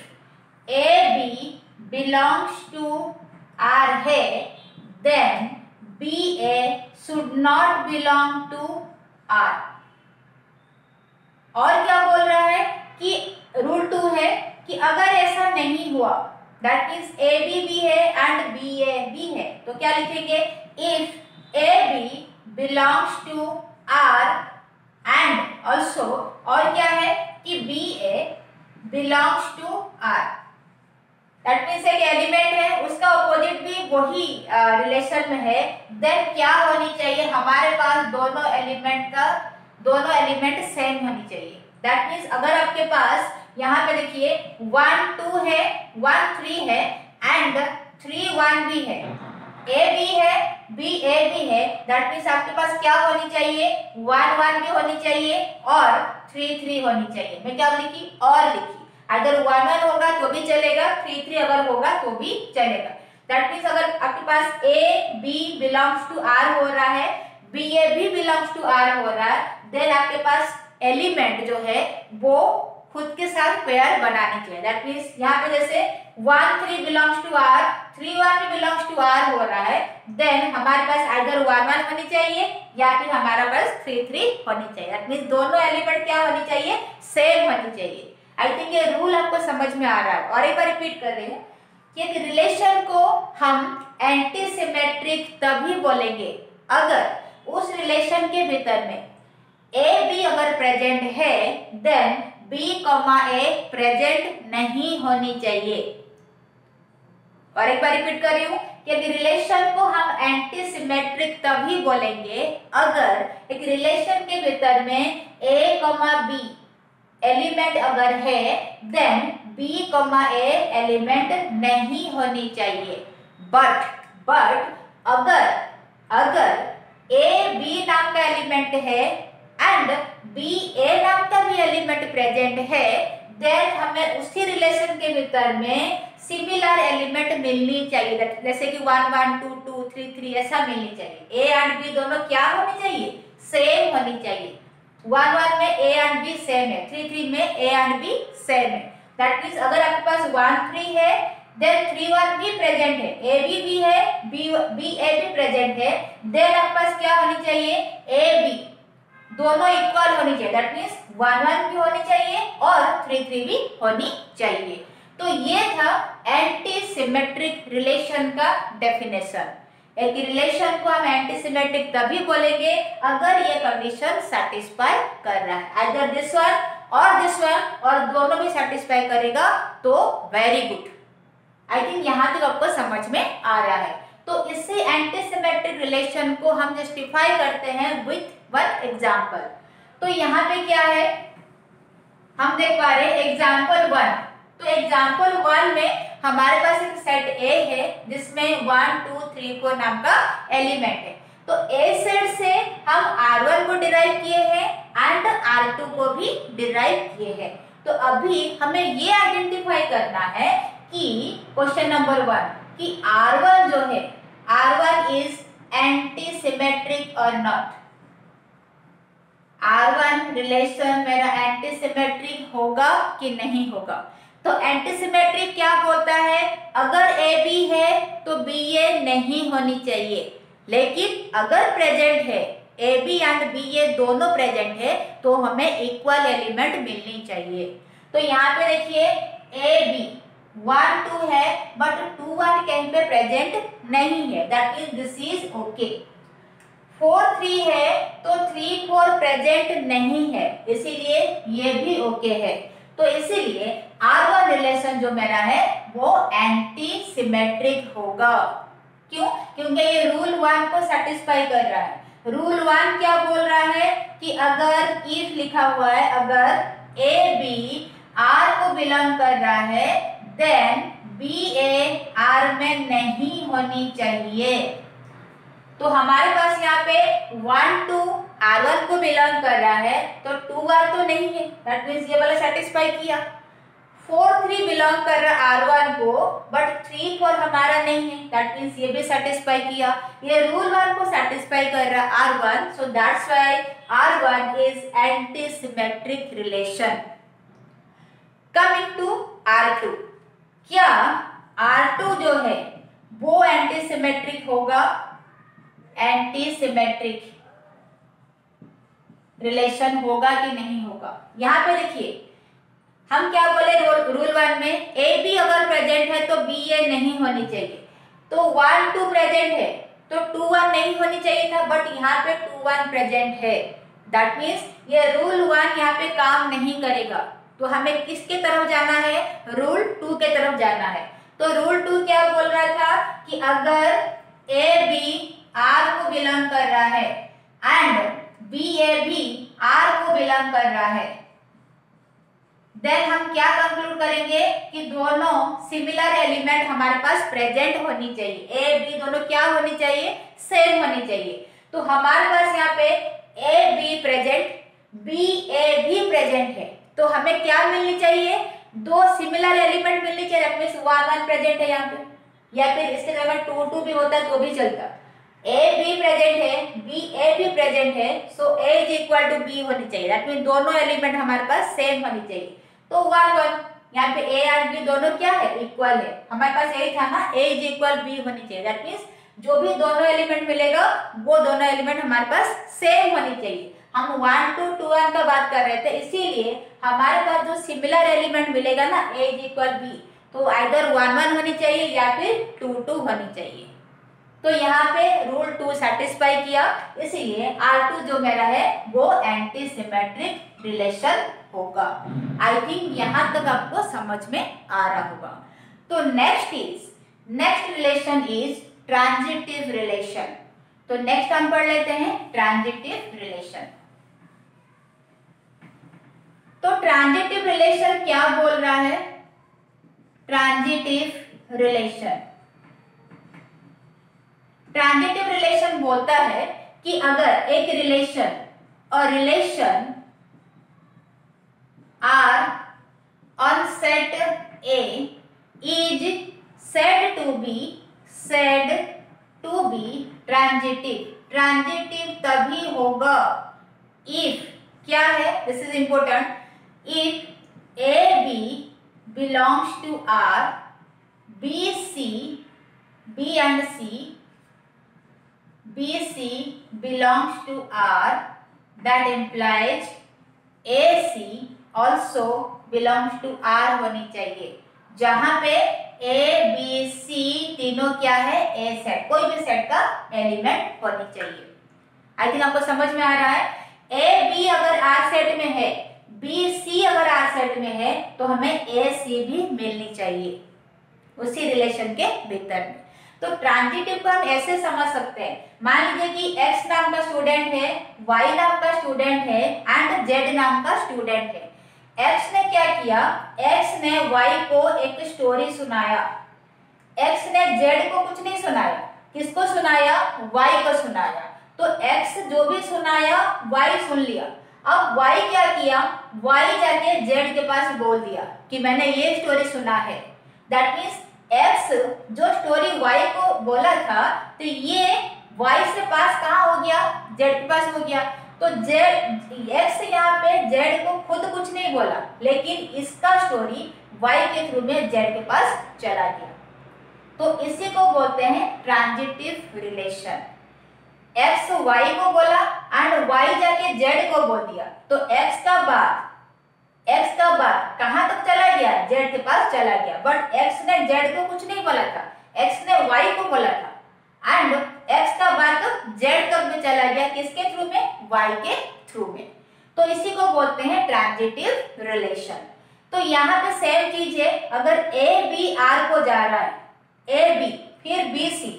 A B belongs to R है then B A should not belong to R. और क्या बोल रहा है कि रूल 2 है कि अगर ऐसा नहीं हुआ, दैट मीन्स ए बी भी है एंड बी ए भी है, तो क्या लिखेंगे, if A B belongs to R and also, और क्या है कि B A belongs to R, that means एक एलिमेंट है उसका अपोजिट भी वही रिलेशन में है, देन क्या होनी चाहिए, हमारे पास दोनों एलिमेंट सेम होनी चाहिए। दैट मीन्स अगर आपके पास यहाँ पे देखिए 1 2 है 1 3 है एंड 3 1 भी है, ए बी है बी ए भी है, दैट मीन्स आपके पास क्या होनी चाहिए, 1 1 भी होनी चाहिए और 3 3 होनी चाहिए। मैं क्या लिखी, और लिखी, अगर 1 1 होगा तो भी चलेगा, 3 3 अगर होगा तो भी चलेगा। दैट मीन्स अगर आपके पास A B belongs to R हो रहा है, बी ए भी बिलोंग्स टू आर हो रहा है, देन आपके पास एलिमेंट जो है वो खुद के साथ पेयर बनाने चाहिए। दैट मीन्स यहाँ पे जैसे 1 3 बिलोंग्स टू आर, 3 1 भी बिलोंग्स टू आर हो रहा है, देन हमारे पास आइदर 1 1 होनी चाहिए या फिर हमारा पास 3 3 होनी चाहिए। दैट मीन्स दोनों एलिमेंट क्या होनी चाहिए, सेम होनी चाहिए। आई थिंक ये रूल आपको समझ में आ रहा है। और एक बार रिपीट कर रही हूँ कि एक रिलेशन को हम एंटीसिमेट्रिक तभी बोलेंगे अगर उस रिलेशन के भीतर में ए बी अगर प्रेजेंट है देन बी कॉमा ए प्रेजेंट नहीं होनी चाहिए। और एक बार रिपीट कर रही हूं कि रिलेशन को हम एंटीसिमेट्रिक तभी बोलेंगे अगर एक रिलेशन के भीतर में ए कॉमा बी एलिमेंट अगर है देन बी कॉमा ए एलिमेंट नहीं होनी चाहिए। बट अगर ए बी नाम का एलिमेंट है एंड बी ए नाम का भी एलिमेंट प्रेजेंट है, देन हमें उसी रिलेशन के भीतर में सिमिलर एलिमेंट मिलनी चाहिए, जैसे कि 1 1 2 2 3 3 ऐसा मिलनी चाहिए। ए एंड बी दोनों क्या होनी चाहिए, सेम होनी चाहिए। 1 1 में ए एंड बी सेम है, 3 3 में ए एंड बी सेम है। दैट मीन्स अगर आपके पास 1 3 है देन 3 1 भी प्रेजेंट है, ए बी भी है, बी ए भी प्रेजेंट है, देन आपके पास क्या होनी चाहिए, ए बी दोनों इक्वल होनी चाहिए। दैट मीन्स 1 1 भी होनी चाहिए और 3 3 भी होनी चाहिए। तो ये था एंटी सिमेट्रिक रिलेशन का डेफिनेशन। एक रिलेशन को हम एंटी सिमेट्रिक तभी बोलेंगे अगर ये कंडीशन सेटिस्फाई कर रहा है, आइदर दिस वन और दोनों भी सेटिस्फाई करेगा तो वेरी गुड। आई थिंक यहाँ तक आपको समझ में आ रहा है। तो इससे एंटी सिमेट्रिक रिलेशन को हम जस्टिफाई करते हैं विथ वन एग्जाम्पल। तो यहाँ पे क्या है, हम देख पा रहे हैं एग्जाम्पल 1। तो एग्जाम्पल 1 में हमारे पास एक सेट ए है जिसमें 1 2 3 4 नाम का एलिमेंट है। तो ए सेट से हम R1 को डिराइव किए हैं एंड R2 को भी डिराइव किए हैं। तो अभी हमें ये आइडेंटिफाई करना है कि क्वेश्चन नंबर 1 कि R1 जो है, R1 इज एंटी सिमेट्रिक और नॉट। R1 रिलेशन मेरा एंटी सिमेट्रिक होगा कि नहीं होगा। तो एंटी सिमेट्रिक क्या बोलता है, अगर ए बी है तो बी ए नहीं होनी चाहिए, लेकिन अगर प्रेजेंट है ए बी एंड बी ए दोनों प्रेजेंट है तो हमें इक्वल एलिमेंट मिलनी चाहिए। तो यहाँ पे देखिए ए बी 1 2 है बट 2 1 कहीं पे प्रेजेंट नहीं है, that means this is okay. 4 3 है तो 3 4 प्रेजेंट नहीं है, इसीलिए ये भी ओके है। तो इसीलिए R1 रिलेशन जो मेरा है वो एंटी सिमेट्रिक होगा। क्यों? क्योंकि ये रूल 1 को सेटिस्फाई कर रहा है। रूल 1 क्या बोल रहा है कि अगर इफ लिखा हुआ है, अगर ए बी आर को बिलोंग कर रहा है देन बी ए आर में नहीं होनी चाहिए। तो हमारे पास यहाँ पे 1 2 R1 को बिलोंग कर रहा है तो 2 R तो नहीं है, दैट मीन्स ये वाला सेटिस्फाई किया। 4 3 बिलोंग कर रहा है R1 को बट 3 4 हमारा नहीं है, दैट मीन्स ये भी सेटिस्फाई किया। ये रूल 1 को सेटिस्फाई कर रहा है R1, so that's why R1 is anti symmetric relation. Coming to R2, क्या R2 जो है वो एंटी सिमेट्रिक होगा? एंटी सिमेट्रिक रिलेशन होगा कि नहीं होगा? यहाँ पे देखिए हम क्या बोले रूल 1 में, ए बी अगर प्रेजेंट है तो बी ए नहीं होनी चाहिए। तो 1 2 प्रेजेंट है तो 2 1 नहीं होनी चाहिए था, बट यहाँ पे 2 1 प्रेजेंट है, दैट मीन्स ये रूल 1 यहाँ पे काम नहीं करेगा। तो हमें किसके तरफ जाना है? रूल 2 के तरफ जाना है। तो रूल 2 क्या बोल रहा था कि अगर ए बी आर को बिलोंग कर रहा है एंड बी ए भी आर को बिलोंग कर रहा है, देन हम क्या कंक्लूड करेंगे कि दोनों सिमिलर एलिमेंट हमारे पास प्रेजेंट होनी चाहिए। ए बी दोनों क्या होनी चाहिए? सेम होनी चाहिए। तो हमारे पास यहाँ पे A B present, B A भी प्रेजेंट है, तो हमें क्या मिलनी चाहिए? दो सिमिलर एलिमेंट मिलनी चाहिए। 1 1 प्रेजेंट है यहाँ पे, या फिर इसके जगह 2 2 भी होता तो भी चलता। ए बी प्रेजेंट है, बी ए भी प्रेजेंट है, so A is equal to be होनी चाहिए, दैट मीन दोनों एलिमेंट हमारे पास सेम होनी चाहिए। तो 1 1 यहाँ पे ए और बी दोनों क्या है? इक्वल है। हमारे पास यही था ना, ए इज इक्वल बी होनी चाहिए, दैट मीन्स जो भी दोनों एलिमेंट मिलेगा वो दोनों एलिमेंट हमारे पास सेम होनी चाहिए। हम 1 2 2 1 का बात कर रहे थे, इसीलिए हमारे पास जो सिमिलर एलिमेंट मिलेगा ना ए इज इक्वल बी, तो आइदर 1 1 होनी चाहिए या फिर 2 2 होनी चाहिए। तो यहाँ पे रूल 2 सेटिस्फाई किया, इसीलिए R2 जो मेरा है वो एंटी सिमेट्रिक रिलेशन होगा। आई थिंक यहाँ तक आपको समझ में आ रहा होगा। तो next relation is transitive relation. तो नेक्स्ट हम पढ़ लेते हैं ट्रांजिटिव रिलेशन। तो ट्रांजिटिव रिलेशन क्या बोल रहा है? ट्रांजिटिव रिलेशन बोलता है कि अगर एक रिलेशन और relation R on set A is said to be transitive तभी होगा if क्या है, this is important, if A B belongs to R, B C, B and C, B C belongs to R, that implies A C also belongs to R होनी चाहिए, जहां पे ए बी सी तीनों क्या है, ए सेट, कोई भी सेट का एलिमेंट होनी चाहिए। आई थिंक आपको समझ में आ रहा है। ए बी अगर आर सेट में है, बी सी अगर आर सेट में है, तो हमें ए सी भी मिलनी चाहिए उसी रिलेशन के भीतर में। तो ट्रांजिटिव को हम ऐसे समझ सकते हैं, मान लीजिए कि x नाम का स्टूडेंट है, y नाम का स्टूडेंट है एंड z नाम का स्टूडेंट है। x ने क्या किया, x ने y को एक स्टोरी सुनाया, x ने z को कुछ नहीं सुनाया, किसको सुनाया, y को सुनाया। तो x जो भी सुनाया y सुन लिया। अब y क्या किया, y जाके z के पास बोल दिया कि मैंने ये स्टोरी सुना है। दैट मीन्स x जो स्टोरी y को बोला था, तो ये y से पास कहाँ हो गया, z के पास हो गया। तो x यहाँ पे z को खुद कुछ नहीं बोला, लेकिन इसका स्टोरी y के थ्रू में z के पास चला गया। तो इसी को बोलते हैं ट्रांजिटिव रिलेशन। x y को बोला एंड y जाके z को बोल दिया, तो x का बाद कहां तक चला गया, z के पास चला गया। बट x ने z को कुछ नहीं बोला था, x ने y को बोला था एंड x का बाद z तक में चला गया, किसके थ्रू में, y के थ्रू में। तो इसी को बोलते हैं ट्रांजिटिव रिलेशन। तो यहाँ पे सेम चीज है, अगर a b r को जा रहा है, a b फिर b c,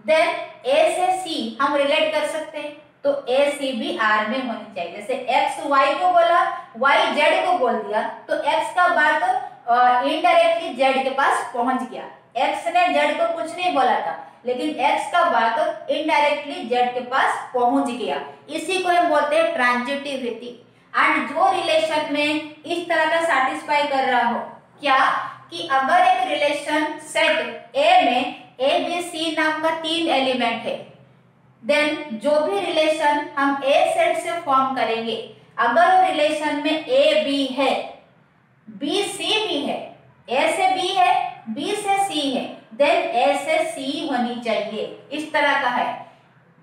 देन a से c हम रिलेट कर सकते हैं, तो a c भी r में होनी चाहिए। जैसे x y को बोला, y z को बोल दिया, तो x का बात इनडायरेक्टली z के पास पहुंच गया। x ने z को कुछ नहीं बोला था, लेकिन x का बात इनडायरेक्टली z के पास पहुंच गया। इसी को हम बोलते हैं ट्रांजिटिविटी। एंड जो रिलेशन में इस तरह का सैटिस्फाई कर रहा हो, क्या कि अगर एक रिलेशन सेट A में A B C नाम का 3 एलिमेंट है, देन जो भी रिलेशन हम A सेट से फॉर्म करेंगे, अगर वो रिलेशन में A B है, B C भी है, A से B है, B से C है, देन A से C होनी चाहिए। इस तरह का है,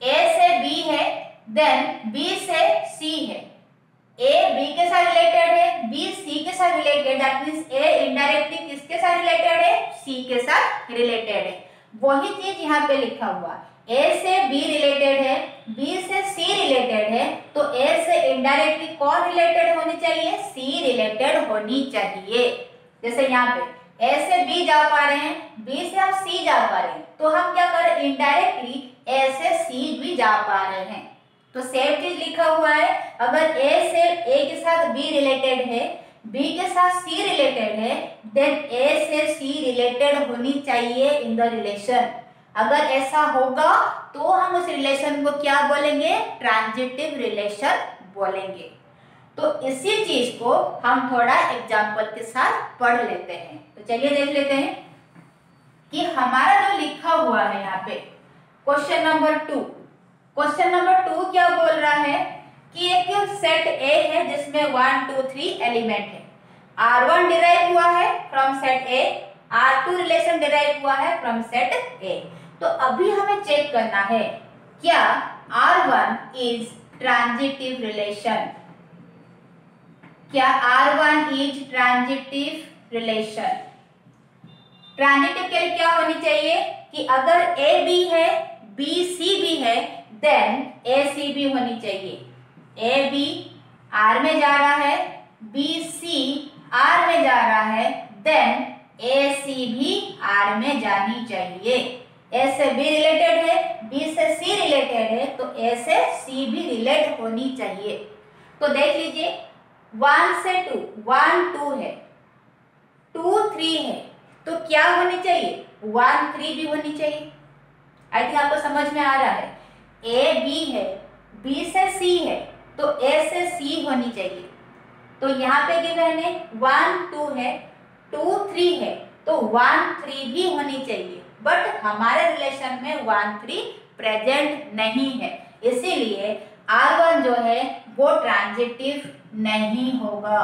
A से B है, देन B से C है, A B के साथ रिलेटेड है, B C के साथ related, that means A indirectly किसके साथ रिलेटेड है, C के साथ रिलेटेड है। वही चीज यहाँ पे लिखा हुआ, A से B रिलेटेड है, B से C रिलेटेड है, तो A से इनडायरेक्टली कौन रिलेटेड होनी चाहिए, C रिलेटेड होनी चाहिए। जैसे यहाँ पे A से B जा पा रहे हैं, B से हम C जा पा रहे हैं, तो हम क्या कर रहे हैं, इनडायरेक्टली A से C भी जा पा रहे हैं। तो सेम चीज लिखा हुआ है, अगर A से A के साथ B रिलेटेड है, B के साथ C रिलेटेड है, देन A से C रिलेटेड होनी चाहिए इन द रिलेशन। अगर ऐसा होगा तो हम उस रिलेशन को क्या बोलेंगे, ट्रांजिटिव रिलेशन बोलेंगे। तो इसी चीज को हम थोड़ा एग्जांपल के साथ पढ़ लेते हैं। तो चलिए देख लेते हैं कि हमारा जो लिखा हुआ है यहाँ पे क्वेश्चन नंबर 2, क्वेश्चन नंबर 2 क्या बोल रहा है कि एक सेट A है जिसमें 1 2 3 एलिमेंट है। R1 डिराइव हुआ है from set A, R2 relation derive हुआ है फ्रॉम सेट A। तो अभी हमें चेक करना है क्या R1 इज ट्रांजिटिव रिलेशन, क्या R1 is transitive relation. Transitive के लिए क्या होनी चाहिए कि अगर A B है, B C भी है, देन A C भी होनी चाहिए। A B R में जा रहा है, B C R में जा रहा है, देन A C भी R में जानी चाहिए। A से B रिलेटेड है, B से C रिलेटेड है, तो A से C भी रिलेट होनी चाहिए। तो देख लीजिए 1 से 2, 1 2 है, 2 3 है, तो क्या होनी चाहिए, 1 3 भी होनी चाहिए। आई थिंक आपको समझ में आ रहा है। A B है, B से C है, तो A से C होनी चाहिए। तो यहाँ पे गिवन है 1 2 है, 2 3 है, तो 1 3 भी होनी चाहिए। बट हमारे रिलेशन में 1 3 प्रेजेंट नहीं है, इसीलिए R1 जो है वो ट्रांजिटिव नहीं होगा,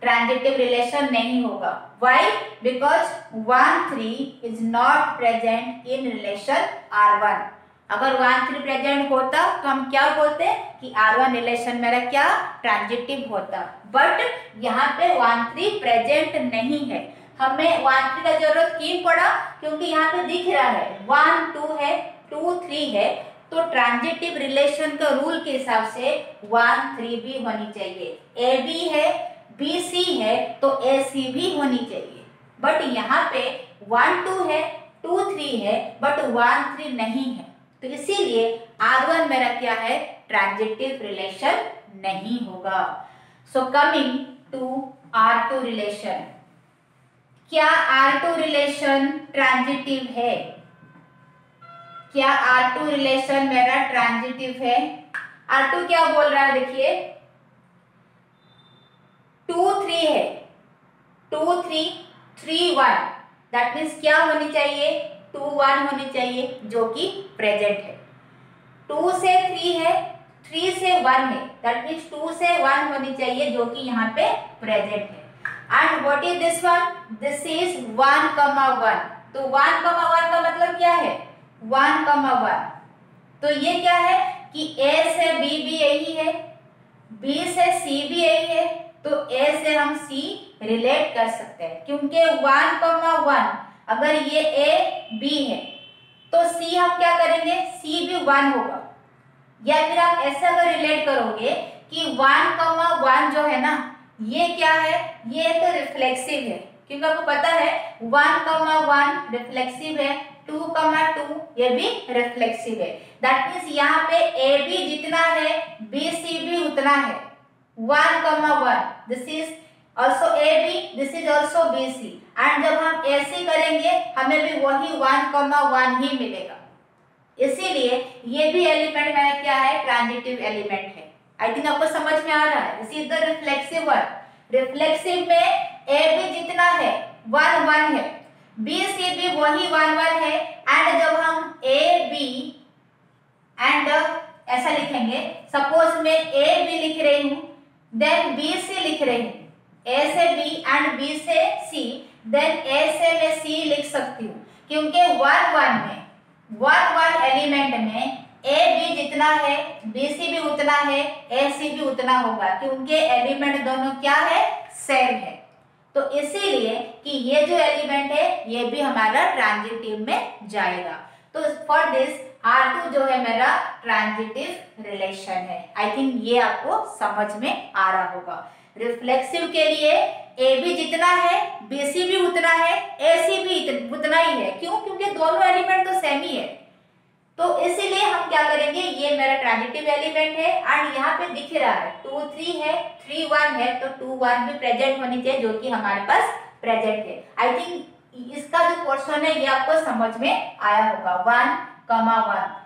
ट्रांजिटिव रिलेशन नहीं होगा। Why? Because 1 3 is not present in relation R1। अगर 1 3 प्रेजेंट होता तो हम क्या बोलते कि R1 रिलेशन मेरा क्या ट्रांजिटिव होता, बट यहाँ पे 1 3 प्रेजेंट नहीं है। हमें 1 3 का जरूरत क्यों पड़ा? क्योंकि यहाँ पे दिख रहा है 1 2 है, 2 3 है, तो ट्रांजिटिव रिलेशन का रूल के हिसाब से 1 3 भी होनी चाहिए। ए बी है, बी सी है, तो ए सी भी होनी चाहिए। बट यहाँ पे 1 2 है, 2 3 है, बट 1 3 नहीं है, तो इसीलिए R1 मेरा क्या है ट्रांजिटिव रिलेशन नहीं होगा। So coming to R2 relation, क्या R2 रिलेशन ट्रांजिटिव है? क्या R2 रिलेशन मेरा ट्रांजिटिव है? R2 क्या बोल रहा है? देखिए 2 3 है, 2 3 3 1, दैट मीन्स क्या होनी चाहिए 2 1 होनी चाहिए जो कि प्रेजेंट है। 2 से 3 है, 3 से 1 है, दैट मीन्स 2 से 1 होनी चाहिए जो कि यहाँ पे प्रेजेंट है। And what is this one? This is 1 1। तो 1 1 का मतलब क्या है? 1 1। तो ये क्या है कि A से B भी यही है, B से C भी यही है, तो A से हम C रिलेट कर सकते हैं, क्योंकि 1 1 अगर ये A B है तो C हम क्या करेंगे? C भी 1 होगा। या फिर आप ऐसे अगर रिलेट करोगे कि 1 1 जो है ना, ये क्या है? ये तो रिफ्लेक्सिव है, क्योंकि आपको पता है 1 1 रिफ्लेक्सिव है, 2 2 ये भी रिफ्लेक्सिव है। दैट मीन्स यहाँ पे ए बी जितना है बी सी भी उतना है। 1 1 this is also A B, this is also B C, and जब हम ऐसे करेंगे हमें भी वही 1 1 ही मिलेगा। इसीलिए ये भी एलिमेंट मेरा क्या है? ट्रांजिटिव एलिमेंट है। आई थिंक आपको समझ में आ रहा है। This is the reflexive one. Reflexive में ए बी जितना है 1 1 है, बी सी भी वही 1 1 है, एंड जब हम ए बी एंड ऐसा लिखेंगे, सपोज मैं ए बी लिख रही हूं, देन बी सी लिख रही हूं, ए से बी एंड बी से सी, देन ए से मैं सी लिख सकती हूँ, क्योंकि 1 1 में 1 1 एलिमेंट में ए बी जितना है बी सी भी उतना है, ए सी भी उतना होगा, क्योंकि एलिमेंट दोनों क्या है? सेम है। तो इसीलिए कि ये जो एलिमेंट है ये भी हमारा ट्रांजिटिव में जाएगा। तो फॉर दिस R2 जो है मेरा ट्रांजिटिव रिलेशन है। आई थिंक ये आपको समझ में आ रहा होगा। रिफ्लेक्सिव के लिए ए बी जितना है बी सी भी उतना है, ए सी भी उतना ही है। क्यों? क्योंकि दोनों एलिमेंट तो सेम ही है। तो इसीलिए हम क्या करेंगे, ये मेरा ट्रांजिटिव एलिमेंट है, एंड यहाँ पे दिख रहा है 2 3 है, 3 1 है, तो 2 1 भी प्रेजेंट होनी चाहिए जो कि हमारे पास प्रेजेंट है। आई थिंक इसका जो पोर्शन है ये आपको समझ में आया होगा। 1 1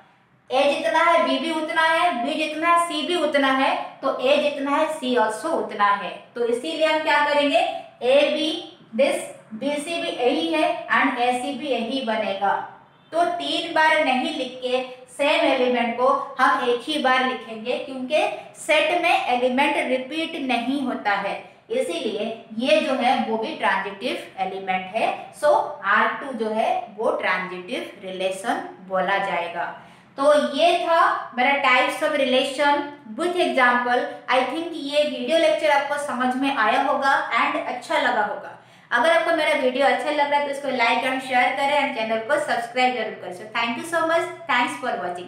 ए जितना है बी भी उतना है, बी जितना है सी भी उतना है, तो ए जितना है सी ऑल्सो उतना है। तो इसीलिए हम क्या करेंगे, A B this, B C भी यही है, एंड ए सी भी यही बनेगा। तो 3 बार नहीं लिख के सेम एलिमेंट को हम एक ही बार लिखेंगे, क्योंकि सेट में एलिमेंट रिपीट नहीं होता है, इसीलिए ये जो है वो भी ट्रांजिटिव एलिमेंट है। सो R2 जो है वो ट्रांजिटिव रिलेशन बोला जाएगा। तो ये था मेरा types of relation with example. I think ये वीडियो लेक्चर आपको समझ में आया होगा एंड अच्छा लगा होगा। अगर आपको मेरा वीडियो अच्छा लग रहा है तो इसको लाइक एंड शेयर करें, एंड चैनल को सब्सक्राइब जरूर करें। So thank you so much, thanks for watching.